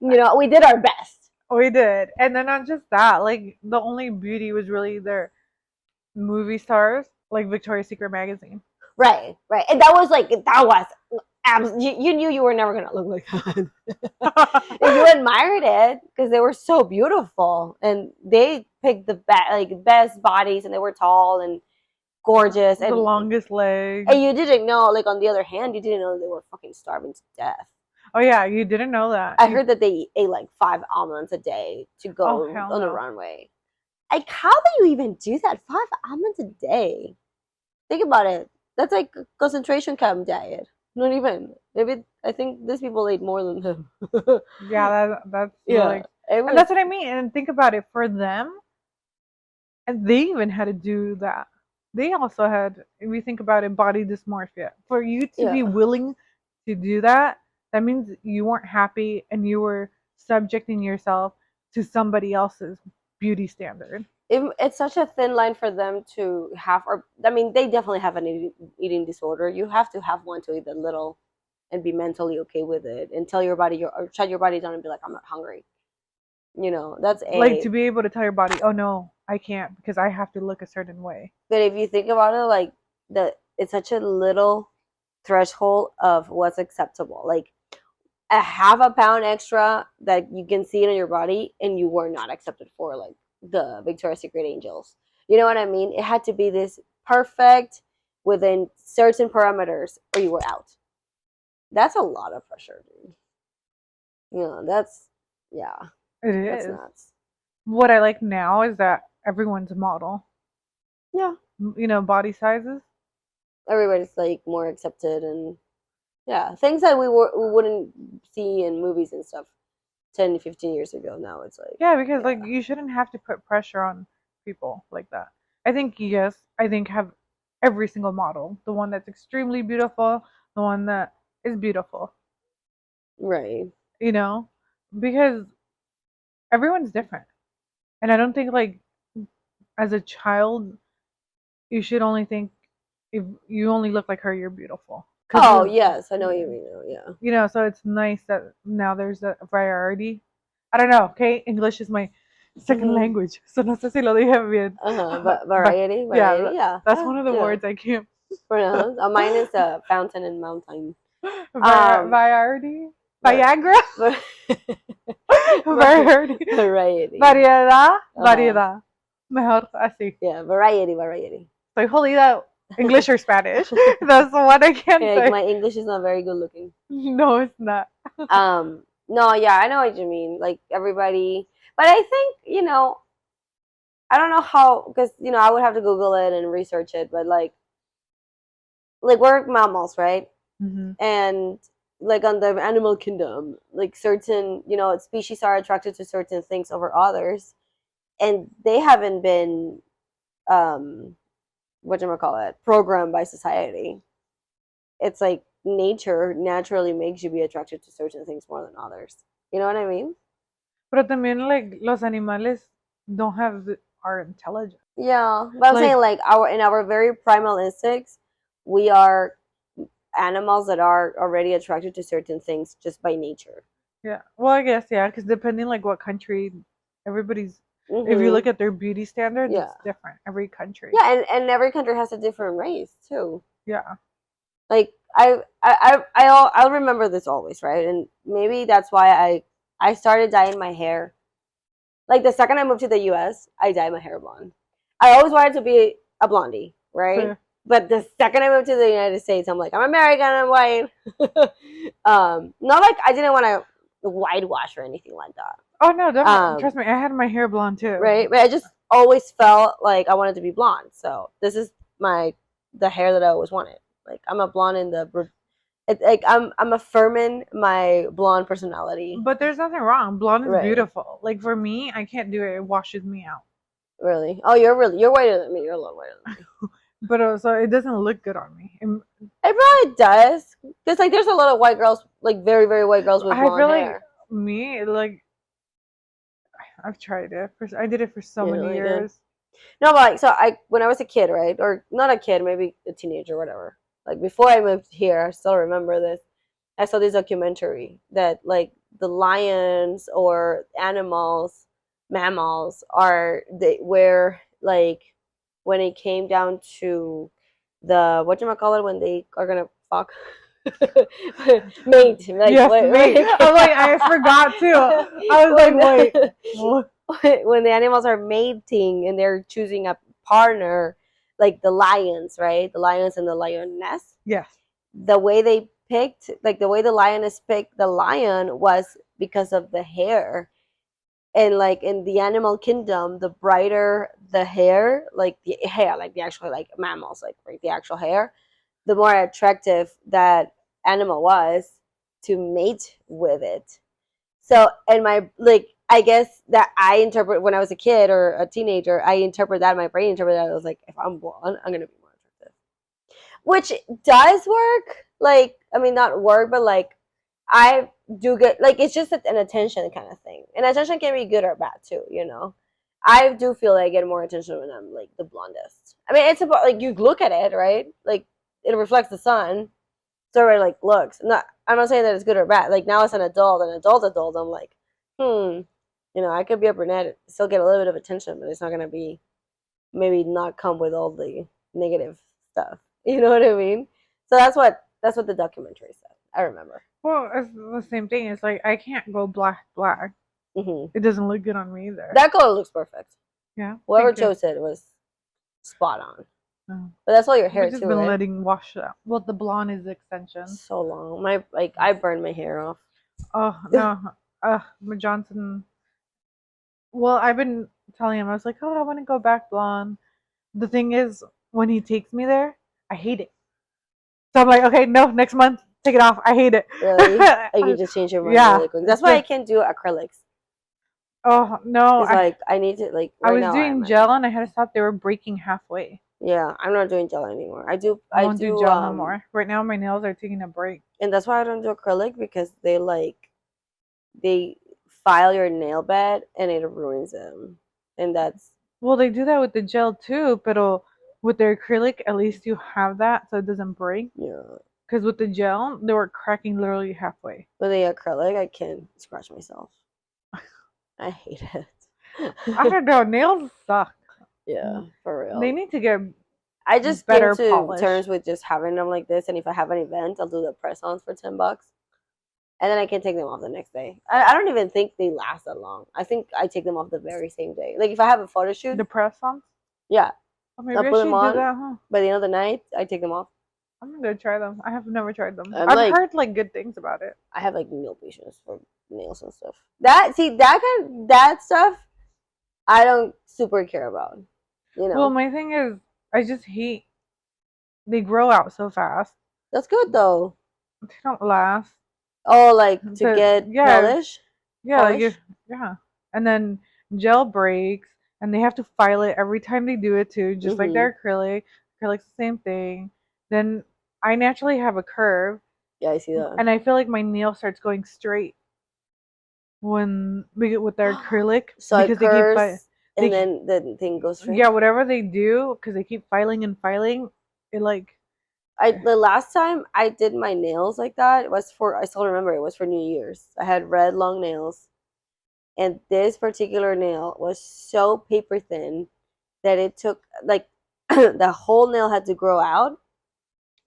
We did our best. we did. And then not just that, like the only beauty was really their movie stars, like Victoria's Secret magazine. Right, right. And you knew you were never gonna look like that. And you admired it because they were so beautiful and they picked the best bodies and they were tall and gorgeous The longest legs. and you didn't know, like on the other hand, you didn't know they were fucking starving to death. Oh yeah, you didn't know that. I heard that they ate like 5 almonds a day to Oh go hell on the no. runway. Like, how do you even do that? 5 almonds a day. Think about it. That's like a concentration camp diet. Not even. Maybe I think these people ate more than him. Yeah, that's Yeah, really, it and was. that's what I mean. And think about it for them, and they even had to do that. They also had, if you think about it, body dysmorphia. For you to be Yeah, willing to do that, that means you weren't happy and you were subjecting yourself to somebody else's beauty standard. it's such a thin line for them to have. Or I mean, they definitely have an eating disorder. You have to have one to eat a little and be mentally okay with it, and tell your body or shut your body down and be like, I'm not hungry. That's Like a. to be able to tell your body, oh no, I can't because I have to look a certain way. But if you think about it, like it's such a little threshold of what's acceptable. Like a half a pound extra that you can see it on your body, and you were not accepted for like the Victoria's Secret angels. You know what I mean? It had to be this perfect within certain parameters, or you were out. That's a lot of pressure, dude. That's yeah, It that's is. nuts. What I like now is that everyone's a model. Yeah, Body sizes. everybody's like more accepted, and yeah, things that we wouldn't see in movies and stuff 10 15 years ago. Now it's like, Yeah, because yeah, like you shouldn't have to put pressure on people like that. I think yes, I think have every single model, the one that's extremely beautiful, the one that is beautiful, right. you know, because everyone's different. And I don't think like as a child you should only think if you only look like her, you're beautiful. Oh yes, I know what you mean. Yeah. So it's nice that now there's a variety. I don't know, okay? English is my second Mm-hmm. language, so no sé si lo dije bien. But But variety, yeah, yeah. that's one of the Yeah. words I can't. Pronounce. Mine is a fountain and mountain. Um, Variety? var- Viagra? var- Variety. variety. Variedad? Uh-huh. Variedad. Mejor así. Yeah, variety. Estoy jodida. English or Spanish. That's the one I can't Like say. my English is not very good looking. No, it's not. No, yeah, I know what you mean. Like everybody, but I think I don't know how, because I would have to Google it and research it, but like we're mammals, right? Mm-hmm. And like on the animal kingdom, like certain species are attracted to certain things over others, and they haven't been what do you call it, programmed by society. It's like nature naturally makes you be attracted to certain things more than others. You know what I mean? Pero también, like, los animales don't have our intelligence. Yeah, but I'm saying like in our very primal instincts, we are animals that are already attracted to certain things just by nature. Yeah. Well, I guess, yeah, because depending, like, what country, everybody's, if you Mm-hmm. look at their beauty standards, Yeah. it's different. Every country. Yeah, and every country has a different race too. Yeah. Like I'll remember this always, right? And maybe that's why I started dyeing my hair. Like the second I moved to the US, I dyed my hair blonde. I always wanted to be a blondie, right? Fair. But the second I moved to the United States, I'm like, I'm American, I'm white. Not like I didn't want to whitewash or anything like that. Oh, no, definitely. Trust me, I had my hair blonde too. Right? But I just always felt like I wanted to be blonde. So this is the hair that I always wanted. Like I'm a blonde in the like I'm affirming my blonde personality. But there's nothing wrong. Blonde is Right. beautiful. Like for me, I can't do it. It washes me out. Really? Oh, you're whiter than me. You're a lot whiter than me. But so it doesn't look good on me. It probably does. Because like there's a lot of white girls, like very, very white girls with I blonde feel hair. like me, like I've tried it. I did it for so many like years. No, but like, so when I was a kid, right? Or not a kid, maybe a teenager, whatever. Like before I moved here, I still remember this. I saw this documentary that like the lions or mammals where like when it came down to the whatchamacallit when they are gonna fuck mate. Like, yes, mate. I'm like, I forgot too. I was like, wait. What? When the animals are mating and they're choosing a partner, like the lions, right? The lions and the lioness. Yes. The way they picked, like the way the lioness picked the lion was because of the hair. And like in the animal kingdom, the brighter the hair, like the hair, like the actual like mammals, like right, the actual hair, the more attractive that animal was to mate with it. So, and I guess that I interpret when I was a kid or a teenager, I interpret that, my brain interpreted that. I was like, if I'm blonde, I'm going to be more attractive. Which does work. Like, I mean, not work, but like, I do get, like, it's just an attention kind of thing. And attention can be good or bad too, I do feel like I get more attention when I'm like the blondest. I mean, it's about like you look at it, right? Like, it reflects the sun. So it like looks. I'm not saying that it's good or bad. Like now as an adult, I'm like, I could be a brunette, still get a little bit of attention, but it's not gonna be maybe not come with all the negative stuff. You know what I mean? So that's That's what the documentary said. I remember. Well, it's the same thing. It's like I can't go black. It doesn't look good on me either. That color looks perfect. Yeah. Whoever thank you. chose it was spot on. Oh. But that's all your hair We've just too, been right? letting wash out. Well, the blonde is the extension. So long. I burned my hair off. Oh no, Johnson. Well, I've been telling him I was like, oh, I want to go back blonde. The thing is, when he takes me there, I hate it. So I'm like, okay, no, next month, take it off. I hate it. Really? Like you just change your mind really quick. That's why I can't do acrylics. Oh no, It's like I need to like. I Right was now, doing gel and I had to stop. They were breaking halfway. Yeah, I'm not doing gel anymore. I won't do gel no more. Right now, my nails are taking a break. And that's why I don't do acrylic, because they file your nail bed and it ruins them. And that's Well, they do that with the gel too, but with the acrylic, at least you have that so it doesn't break. yeah. Because with the gel, they were cracking literally halfway. With the acrylic, I can scratch myself. I hate it. I don't know. Nails suck. Yeah, for real. They need to get. I just better came to polish. terms with just having them like this, and if I have an event, I'll do the press-ons for $10, and then I can take them off the next day. I don't even think they last that long. I think I take them off the very same day. Like if I have a photo shoot, The press-ons? yeah, Oh, maybe I'll I put should them do on. that, huh? By the end of the night, I take them off. I'm gonna try them. I have never tried them. I'm I've heard like good things about it. I have like nail patients for nails and stuff. That stuff, I don't super care about. You know. Well, my thing is, I just hate. They grow out so fast. That's good though. They don't last. Oh, like to get polish? Yeah, like yeah. And then gel breaks, and they have to file it every time they do it too, just like their acrylic. Acrylic's the same thing. Then I naturally have a curve. Yeah, I see that. And I feel like my nail starts going straight when we get with their acrylic. So because it curves, and then the thing goes straight. Yeah, whatever they do, because they keep filing and filing, it like. The last time I did my nails like that, it was I still remember, it was for New Year's. I had red long nails, and this particular nail was so paper thin that it took like the whole nail had to grow out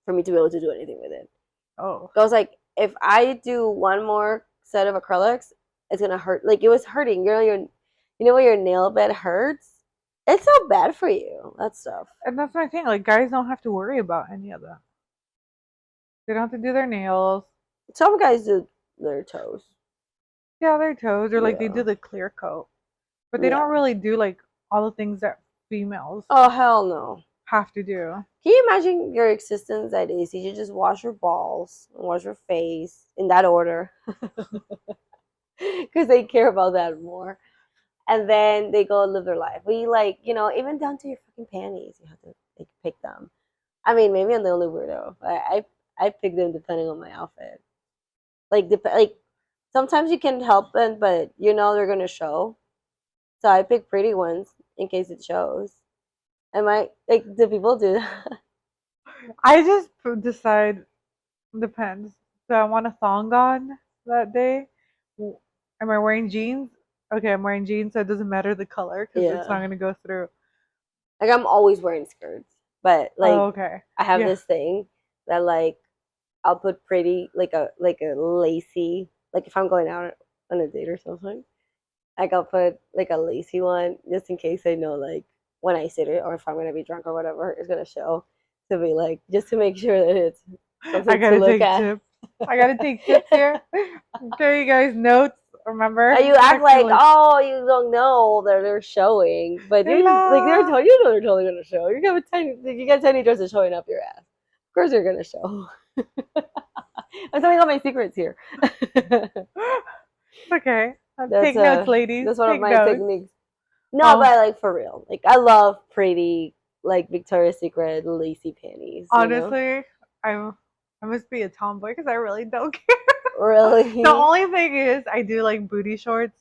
for me to be able to do anything with it. Oh. So I was like, if I do one more set of acrylics, it's gonna hurt. Like it was hurting. You know where your nail bed hurts? It's so bad for you. That stuff. And that's my thing. Like guys don't have to worry about any of that. They don't have to do their nails. Some guys do their toes. Yeah, their toes, or like they do the clear coat, but they don't really do like all the things that females. Oh hell no. Have to do. Can you imagine your existence that is? You just wash your balls and wash your face in that order, because they care about that more. And then they go live their life. We even down to your fucking panties, you have to like pick them. I mean, maybe I'm the only weirdo. I pick them depending on my outfit. Like sometimes you can help them, but they're gonna show. So I pick pretty ones in case it shows. Do people do that? I just decide. Depends. So I want a thong on that day. Am I wearing jeans? Okay, I'm wearing jeans, so it doesn't matter the color because it's not gonna go through. Like I'm always wearing skirts, but like okay. I have this thing that like I'll put pretty like a lacy, like if I'm going out on a date or something, like I'll put like a lacy one just in case I know like when I sit it or if I'm gonna be drunk or whatever, it's gonna show, to be like just to make sure that it's something I gotta to look take at. tips. I gotta take tips here. Okay, you guys, notes. Remember? And you act like, oh, you don't know that they're showing, but they're they're totally gonna show. You got tiny dresses showing up your ass. Of course, they're gonna show. I'm telling all my secrets here. Okay, take notes, ladies. That's one take of my notes. techniques. No, but like for real, like I love pretty, like Victoria's Secret lacy panties. Honestly, I must be a tomboy because I really don't care. Really? The only thing is, I do like booty shorts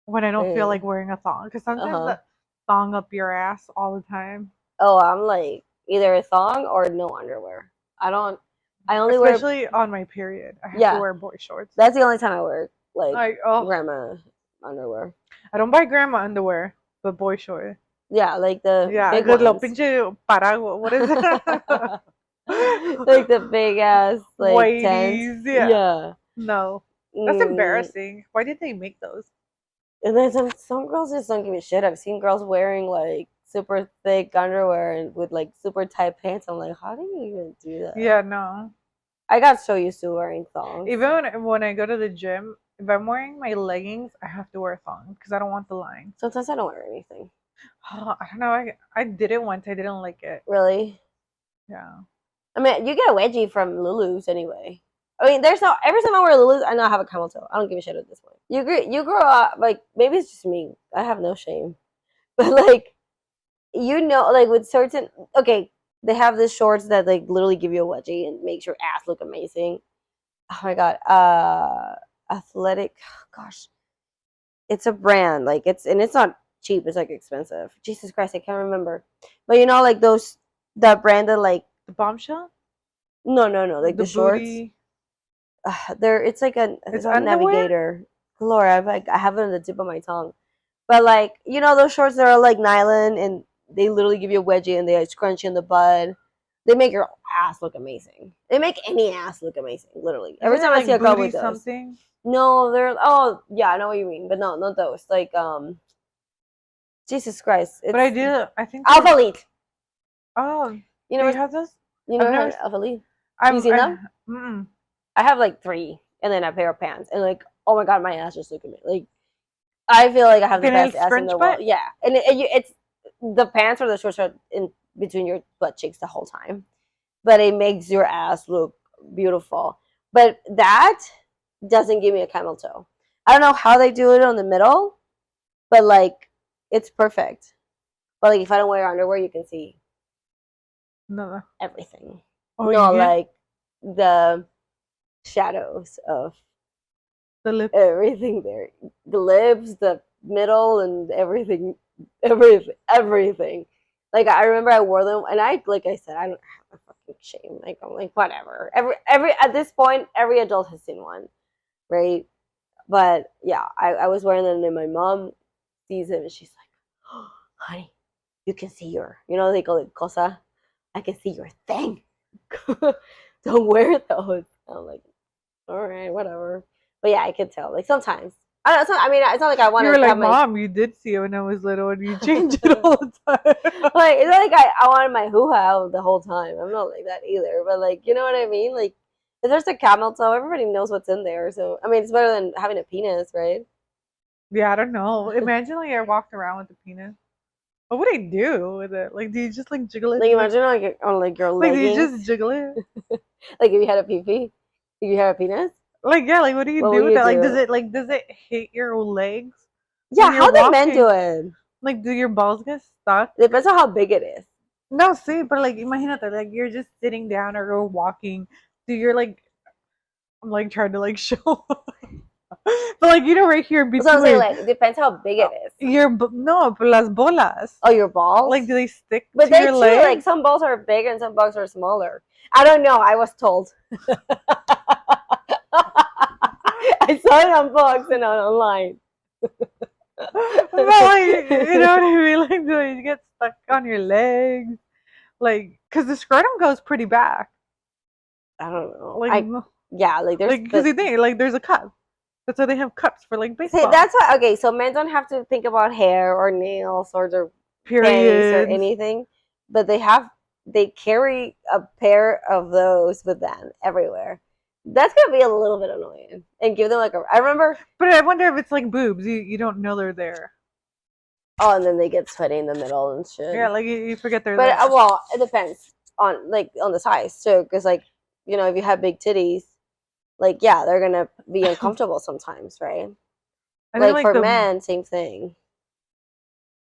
when I don't feel like wearing a thong, because sometimes the thong up your ass all the time. Oh, I'm like either a thong or no underwear. I only especially on my period. I have to wear boy shorts. That's the only time I wear like grandma underwear. I don't buy grandma underwear, but boy shorts. Yeah, like the big lo ones. pinche paraguas. What is it? Like the big ass like tent. Whiteies, yeah. Yeah. No, that's embarrassing. Why did they make those? And then some girls just don't give a shit. I've seen girls wearing like super thick underwear and with like super tight pants. I'm like, how do you even do that? Yeah, no. I got so used to wearing thongs. Even when I go to the gym, if I'm wearing my leggings, I have to wear thongs because I don't want the line. Sometimes I don't wear anything. I don't know. I did it once. I didn't like it. Really? Yeah. I mean, you get a wedgie from Lulu's anyway. I mean, there's no every time I wear Lulu's, I know I have a camel toe. I don't give a shit at this point. You grow up like maybe it's just me. I have no shame, but like like with certain okay, they have the shorts that like literally give you a wedgie and makes your ass look amazing. Oh my god, athletic. Gosh, it's a brand like it's not cheap. It's like expensive. Jesus Christ, I can't remember. But you know, like that brand that like The bombshell? no, like The the shorts. booty. It's like it's a underwear? navigator. Gloria, I have it on the tip of my tongue. But like you know those shorts that are like nylon and they literally give you a wedgie and they scrunch you in the butt. They make your ass look amazing. They make any ass look amazing, literally. Every Isn't time it I like see a girl booty with those. something? No, they're oh yeah, I know what you mean, but no, not those. Like Jesus Christ. But I do. I think. Alpha Elite. Oh, You do know you have those? you I've never never. had Alpha Elite? I'm. You seen them? Mm-mm. I have like 3 and then a pair of pants. And like, oh my god, my ass just look at me. Like I feel like I have the Tiene el best ass in scrunch the world. butt? Yeah. And it's the pants or the shorts are in between your butt cheeks the whole time. But it makes your ass look beautiful. But that doesn't give me a camel toe. I don't know how they do it on the middle, but like it's perfect. But like if I don't wear underwear, you can see No. everything. Oh, No, you get like the shadows of the lip. everything there. The lips, the middle, and everything, everything. Like I remember I wore them, and like I said, I don't have a fucking shame. Like I'm like whatever. Every at this point, every adult has seen one, right? But yeah, I was wearing them, and my mom sees it, and she's like, oh, "Honey, you can see you know they call it cosa. I can see your thing. Don't wear those." I'm like, all right, whatever. But yeah, I could tell. Like sometimes. I don't know. I mean, it's not like I want You to were like, have my Mom, you did see it when I was little, and you change it all the time. like. It's not like I wanted my hoo-ha out the whole time. I'm not like that either. But like, you know what I mean? Like, if there's a camel toe, everybody knows what's in there. So I mean, it's better than having a penis, right? Yeah, I don't know. Imagine like I walked around with the penis. What would I do with it? Like, do you just like jiggle it? Like imagine like on like your Like, do you leggings. just jiggle it? Like if you had a pee-pee, if you had a penis. Like, yeah, like what do you What do would with you that? Like, do? does it hit your legs Yeah, when you're how do men walking? do it? Like, do your balls get stuck? Depends on how big it is. No, see, but like, imagínate, like you're just sitting down or you're walking. So you're like, I'm like trying to like show, but like you know, right here That's what I'm saying. between Like, it depends how big it is. no, but las bolas. Oh, your balls? Like, do they stick But to they your too, legs? like some balls are big and some balls are smaller. I don't know. I was told. I saw it on books and online. But like, you know what I mean? Like, do they get stuck on your legs? Like, cause the scrotum goes pretty back. I don't know. Like, Yeah, like there's like, cause you think like there's a cup. That's why they have cups for like baseball. See, that's why. Okay, so men don't have to think about hair or nails or their panties or Periods. anything, but they carry a pair of those with them everywhere. That's gonna be a little bit annoying and give them like a. I remember. But I wonder if it's like boobs. You don't know they're there. Oh, and then they get sweaty in the middle and shit. Yeah, like you forget they're But there. well, it depends on the size too, because like if you have big titties, like yeah, they're gonna be uncomfortable sometimes, right? I think, Like for men, same thing.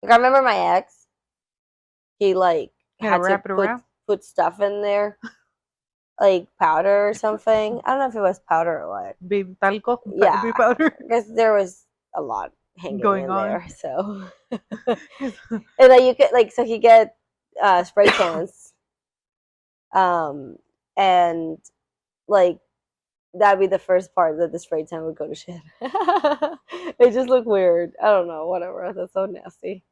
Like I remember my ex, he like had to wrap it around. put stuff in there, like powder or something. I don't know if it was powder or what. Baby talco. Yeah, Baby powder. because there was a lot hanging Going in on. there, so and then you could like so he get spray cans, and like that'd be the first part that the spray tan would go to shit. It just looked weird. I don't know, whatever. That's so nasty.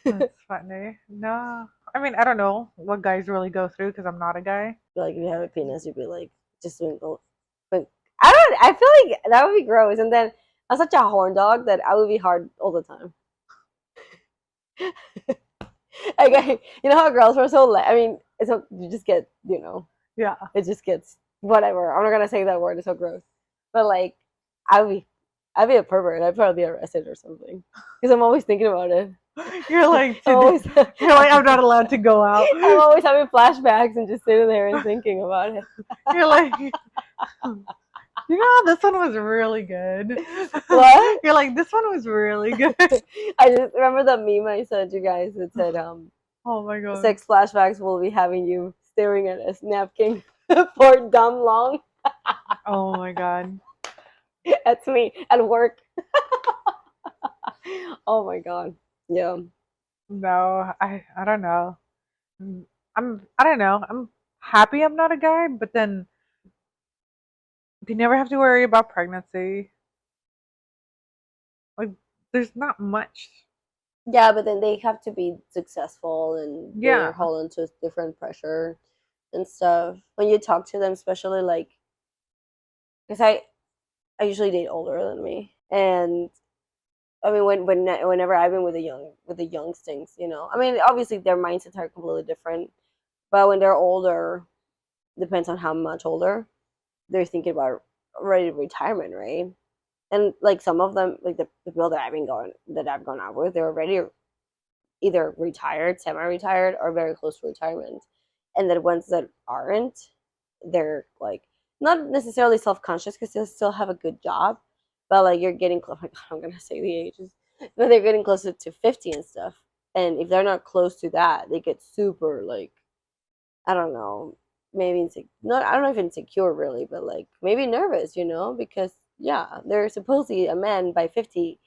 That's funny. No, I mean, I don't know what guys really go through because I'm not a guy. Like if you have a penis, you'd be like just twinkle. But I don't. I feel like that would be gross. And then I'm such a horn dog that I would be hard all the time. Like you know how girls were so. I mean, it's so, you just get Yeah. it just gets whatever. I'm not gonna say that word. It's so gross. But like, I'd be a pervert. I'd probably be arrested or something because I'm always thinking about it. You're like, I'm always, you're like, I'm not allowed to go out. I'm always having flashbacks and just sitting there and thinking about it. You're like, you know, this one was really good. What? You're like, this one was really good. I just remember the meme I sent you guys that said, Oh my god. sex flashbacks will be having you staring at a napkin for dumb long. Oh my god. That's me at work. Oh my god. Yeah. No, I don't know. I don't know. I'm happy I'm not a guy, but then you never have to worry about pregnancy. Like, there's not much. Yeah, but then they have to be successful and Yeah. they're holding to different pressure and stuff. When you talk to them, especially like, because I usually date older than me, and I mean whenever I've been with the youngstings, I mean obviously their mindsets are completely different, but when they're older, depends on how much older, they're thinking about already retirement, right? And like some of them, like the people that I've gone out with, they're already either retired, semi-retired, or very close to retirement. And the ones that aren't, they're like not necessarily self-conscious because they still have a good job, but like you're getting close. Like, I'm gonna say the ages, but they're getting closer to 50 and stuff. And if they're not close to that, they get super like, I don't know, maybe not. I don't know if insecure really, but like maybe nervous, because yeah, they're supposedly a man by 50.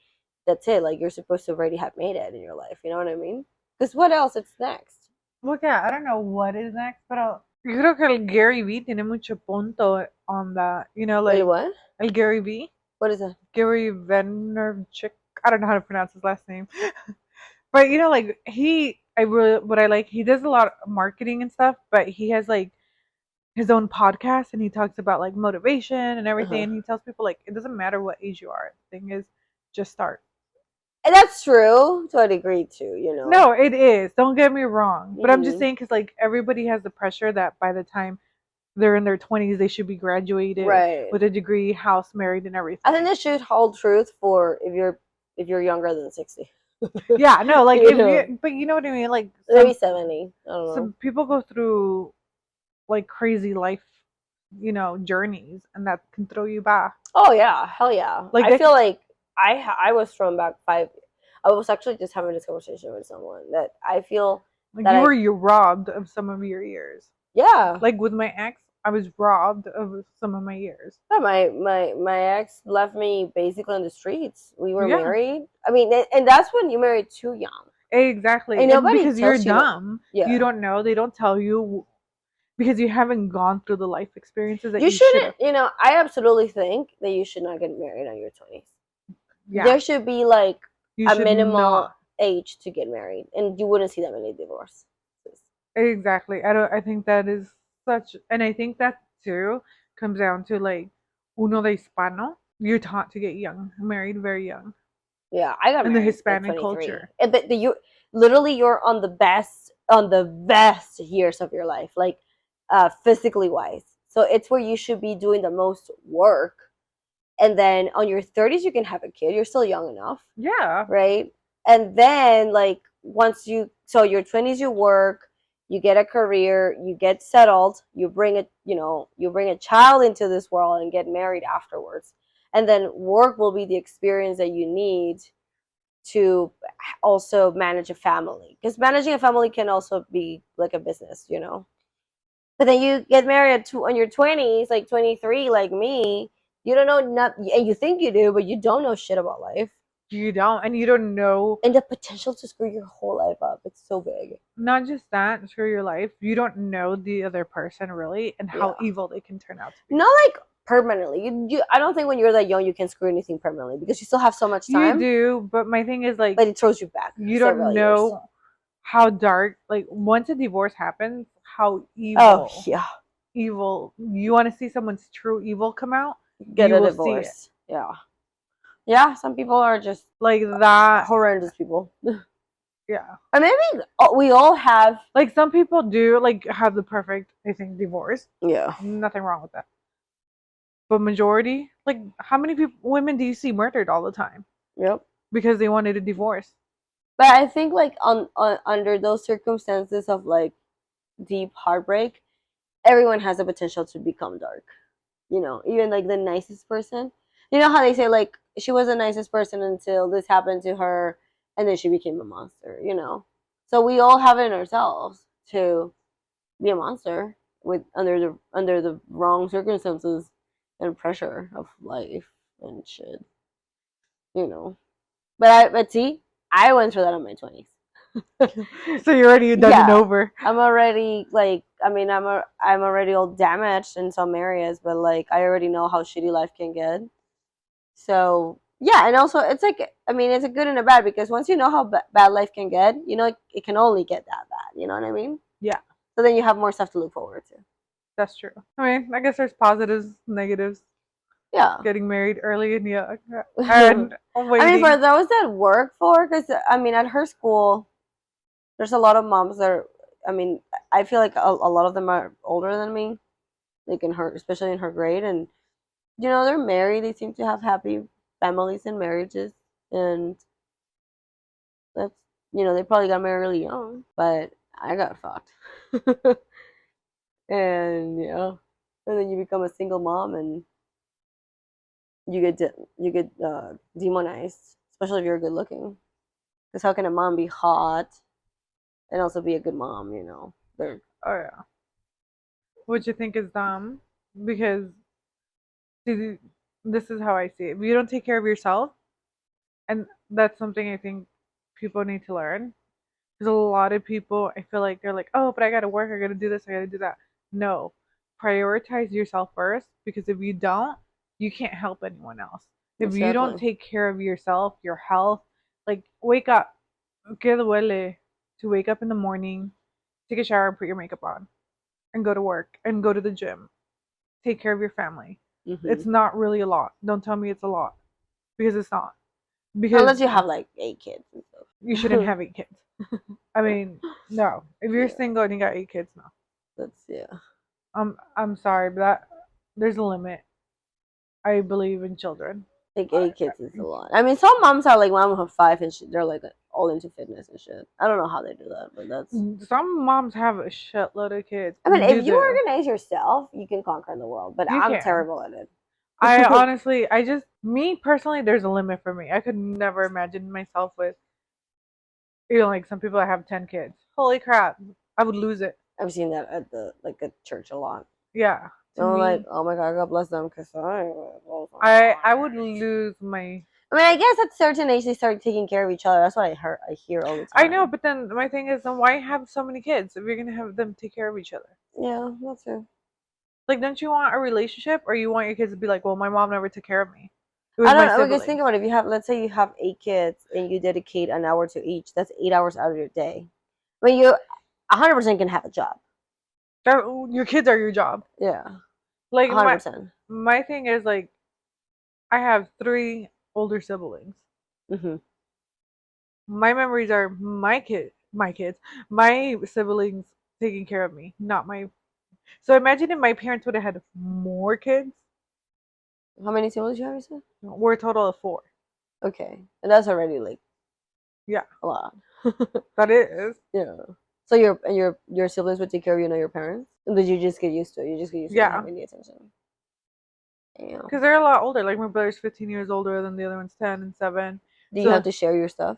That's it. Like you're supposed to already have made it in your life. You know what I mean? Because what else? It's next. Look, yeah, I don't know what is next, pero yo creo que el Gary V tiene mucho punto on that. You know, Wait, like what? el Gary V, What is that? Gary Vaynerchuk. I don't know how to pronounce his last name, but you know, like I really what I like. He does a lot of marketing and stuff, but he has like his own podcast and he talks about like motivation and everything. Uh-huh. And he tells people like it doesn't matter what age you are. The thing is, just start. And that's true to a degree too. No, it is. Don't get me wrong. But I'm just Mhm. saying because like everybody has the pressure that by the time they're in their 20s, they should be graduated Right. with a degree, house, married, and everything. I think this should hold truth for if you're younger than 60. Yeah, no, like You if know. you, but you know what I mean. Like Maybe 70. I don't know. some people go through like crazy life, journeys, and that can throw you back. Oh yeah, hell yeah. Like, I feel like I was thrown back 5. I was actually just having this conversation with someone that I feel Like that you robbed of some of your years. yeah. Like with my ex, I was robbed of some of my years. Yeah, my ex left me basically on the streets. We were Yeah. married. I mean, and that's when you married too young. Exactly. And nobody because you're tells you that. dumb. Yeah. You don't know. They don't tell you because you haven't gone through the life experiences that You you should have. shouldn't. I absolutely think that you should not get married on your 20s. Yeah. There should be like You a should minimal not. age to get married, and you wouldn't see that many divorces. Exactly. I think that is and I think that too comes down to like uno de hispano. You're taught to get married very young. Yeah, I got In the married at Hispanic 23. culture. And you literally you're on the best years of your life, like physically wise. So it's where you should be doing the most work. And then on your 30s you can have a kid. You're still young enough, Yeah. right? And then like your 20s you work, you get a career, you get settled, you bring a child into this world and get married afterwards. And then work will be the experience that you need to also manage a family, because managing a family can also be like a business. But then you get married on your 20s, like 23, like me. You don't know nothing, and you think you do, but you don't know shit about life. You don't, and you don't know. And the potential to screw your whole life up, it's so big. Not just that, screw your life. You don't know the other person really, and how evil they can turn out to be. Not like permanently. I don't think when you're that young you can screw anything permanently because you still have so much time. You do, but my thing is like, but it throws you back. You don't know how dark, like once a divorce happens, how Oh evil, yeah, evil. You want to see someone's true evil come out, get you a will see it. divorce. Yeah, yeah. Some people are just Like that, horrendous people. yeah. Or maybe we all have. Like some people do like have the perfect, I think, divorce. Yeah. Nothing wrong with that. But majority, like how many people, women do you see murdered all the time Yep. because they wanted a divorce? But I think like on under those circumstances of like deep heartbreak, everyone has the potential to become dark. You know, even like the nicest person. You know how they say like she was the nicest person until this happened to her, and then she became a monster. You know, so we all have it in ourselves to be a monster with under the wrong circumstances and pressure of life and shit. You know, but see, I went through that in my 20s. So you're already done and Yeah, over. I'm already like I mean I'm already all damaged in some areas, but like I already know how shitty life can get. So yeah, and also it's like I mean it's a good and a bad because once you know how bad life can get, you know it can only get that bad. You know what I mean? Yeah, So then you have more stuff to look forward to. that's true. I mean, I guess there's positives, negatives. Yeah. Getting married early and yeah, I and mean, for waiting. those that work for, because I mean, at her school, there's a lot of moms that are. I mean, I feel like a lot of them are older than me, like in her, especially in her grade, and you know they're married. They seem to have happy families and marriages, and that's you know they probably got married really young, but I got fucked, and yeah, and then you become a single mom, and you get demonized, especially if you're good looking. Because how can a mom be hot and also be a good mom? You know, they're Oh yeah, which you think is dumb because see, this is how I see it. If you don't take care of yourself, and that's something I think people need to learn. Because a lot of people, I feel like they're like, oh, but I gotta work, I gotta do this, I gotta do that. No, prioritize yourself first because if you don't, you can't help anyone else. If you don't exactly. take care of yourself, your health, like wake up, que duele to wake up in the morning, take a shower, and put your makeup on, and go to work, and go to the gym. Take care of your family. It's Hmm. not really a lot. Don't tell me it's a lot because it's not. Because Unless you have like 8 kids and you shouldn't stuff. have 8 kids. I mean, no. If you're Yeah, single and you got 8 kids, no. that's yeah. I'm sorry, but that there's a limit. I believe in children. Like 8 kids is a lot. I mean, some moms are like mom of 5 and they're like all into fitness and shit. I don't know how they do that, but that's. Some moms have a shitload of kids. I mean, Do if you the organize yourself, you can conquer the world. But you I'm can. terrible at it. I honestly, I just me personally, there's a limit for me. I could never imagine myself with like some people that have 10 kids. Holy crap, I would lose it. I've seen that at the like at church a lot. Yeah, to And I'm like, me, oh my god, God bless them, because I would lose my. I mean, I guess at a certain age they start taking care of each other. That's what I hear all the I know, time. but then my thing is, then why have so many kids if you're gonna have them take care of each other? Yeah, that's true. Like, don't you want a relationship, or you want your kids to be like, well, my mom never took care of me. It was I don't my know because think siblings. about it. If you have, let's say, you have 8 kids and you dedicate an hour to each, that's 8 hours out of your day. I mean, you 100% can have a job. Your kids are your job. Yeah, Like 100%. my thing is like, I have 3 older siblings. Hmm. My memories are my siblings taking care of me, not my. So imagine if my parents would have had more kids. How many siblings you have? You said? We're a total of 4. Okay, and that's already like Yeah, a lot. that is. Yeah. So your siblings would take care of you, know your parents, and did you just get used to it? You just get used to them Yeah, having the attention. Damn. because they're a lot older. Like my brother's 15 years older than the other one's 10 and 7. Do you have So to share your stuff?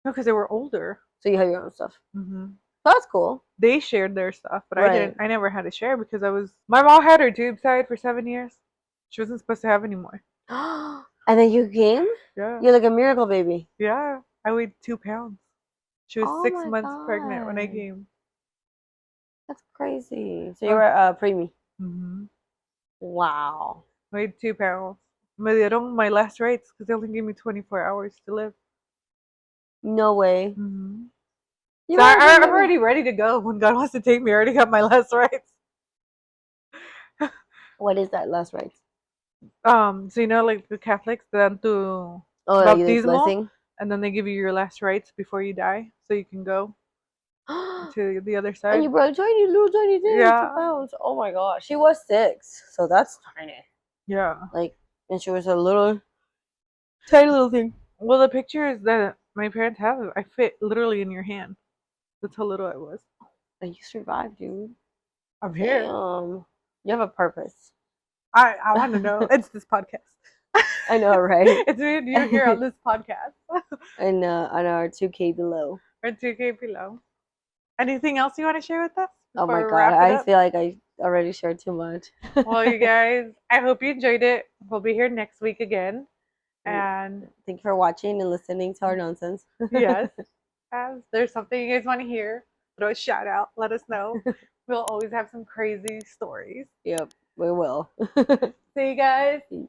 no, because they were older. So you have your own stuff. Hmm. That's cool. They shared their stuff, but I Right. didn't. I never had to share because I was. My mom had her tube side for 7 years. She wasn't supposed to have any more. And then you came? Yeah, You're like a miracle baby. yeah. I weighed 2 pounds. She was Oh six my months pregnant when I god. came. That's crazy. So you Oh, were preemie. mm-hmm. Wow. Weighed 2 pounds. Me dieron my last rites because they only gave me 24 hours to live. No way. Hmm. You So are I'm gonna- already ready to go when God wants to take me. I already got my last rites. What is that last rite? So you know, like the Catholics, they dan to Oh, like this baptismo, blessing. and then they give you your last rites before you die, so you can go And to the other you side. brought a tiny little tiny thing, Yeah. 2 pounds. Oh my gosh, she was 6, so that's tiny. Yeah. Like, and she was a little tiny little thing. Well, the pictures that my parents have, I fit literally in your hand. That's how little I was. And you survived, dude. I'm here. Damn, you have a purpose. I want to know. It's this podcast. I know, right? It's me and you here on this podcast. And on our 2K below. Or 2KBELOW. Anything else you want to share with us Oh before my we god, wrap it I up? feel like I already shared too much. Well, you guys, I hope you enjoyed it. We'll be here next week again. And Thank you for watching and listening to our nonsense. yes, if there's something you guys want to hear, throw a shout out. Let us know. We'll always have some crazy stories. Yep, we will. See you guys.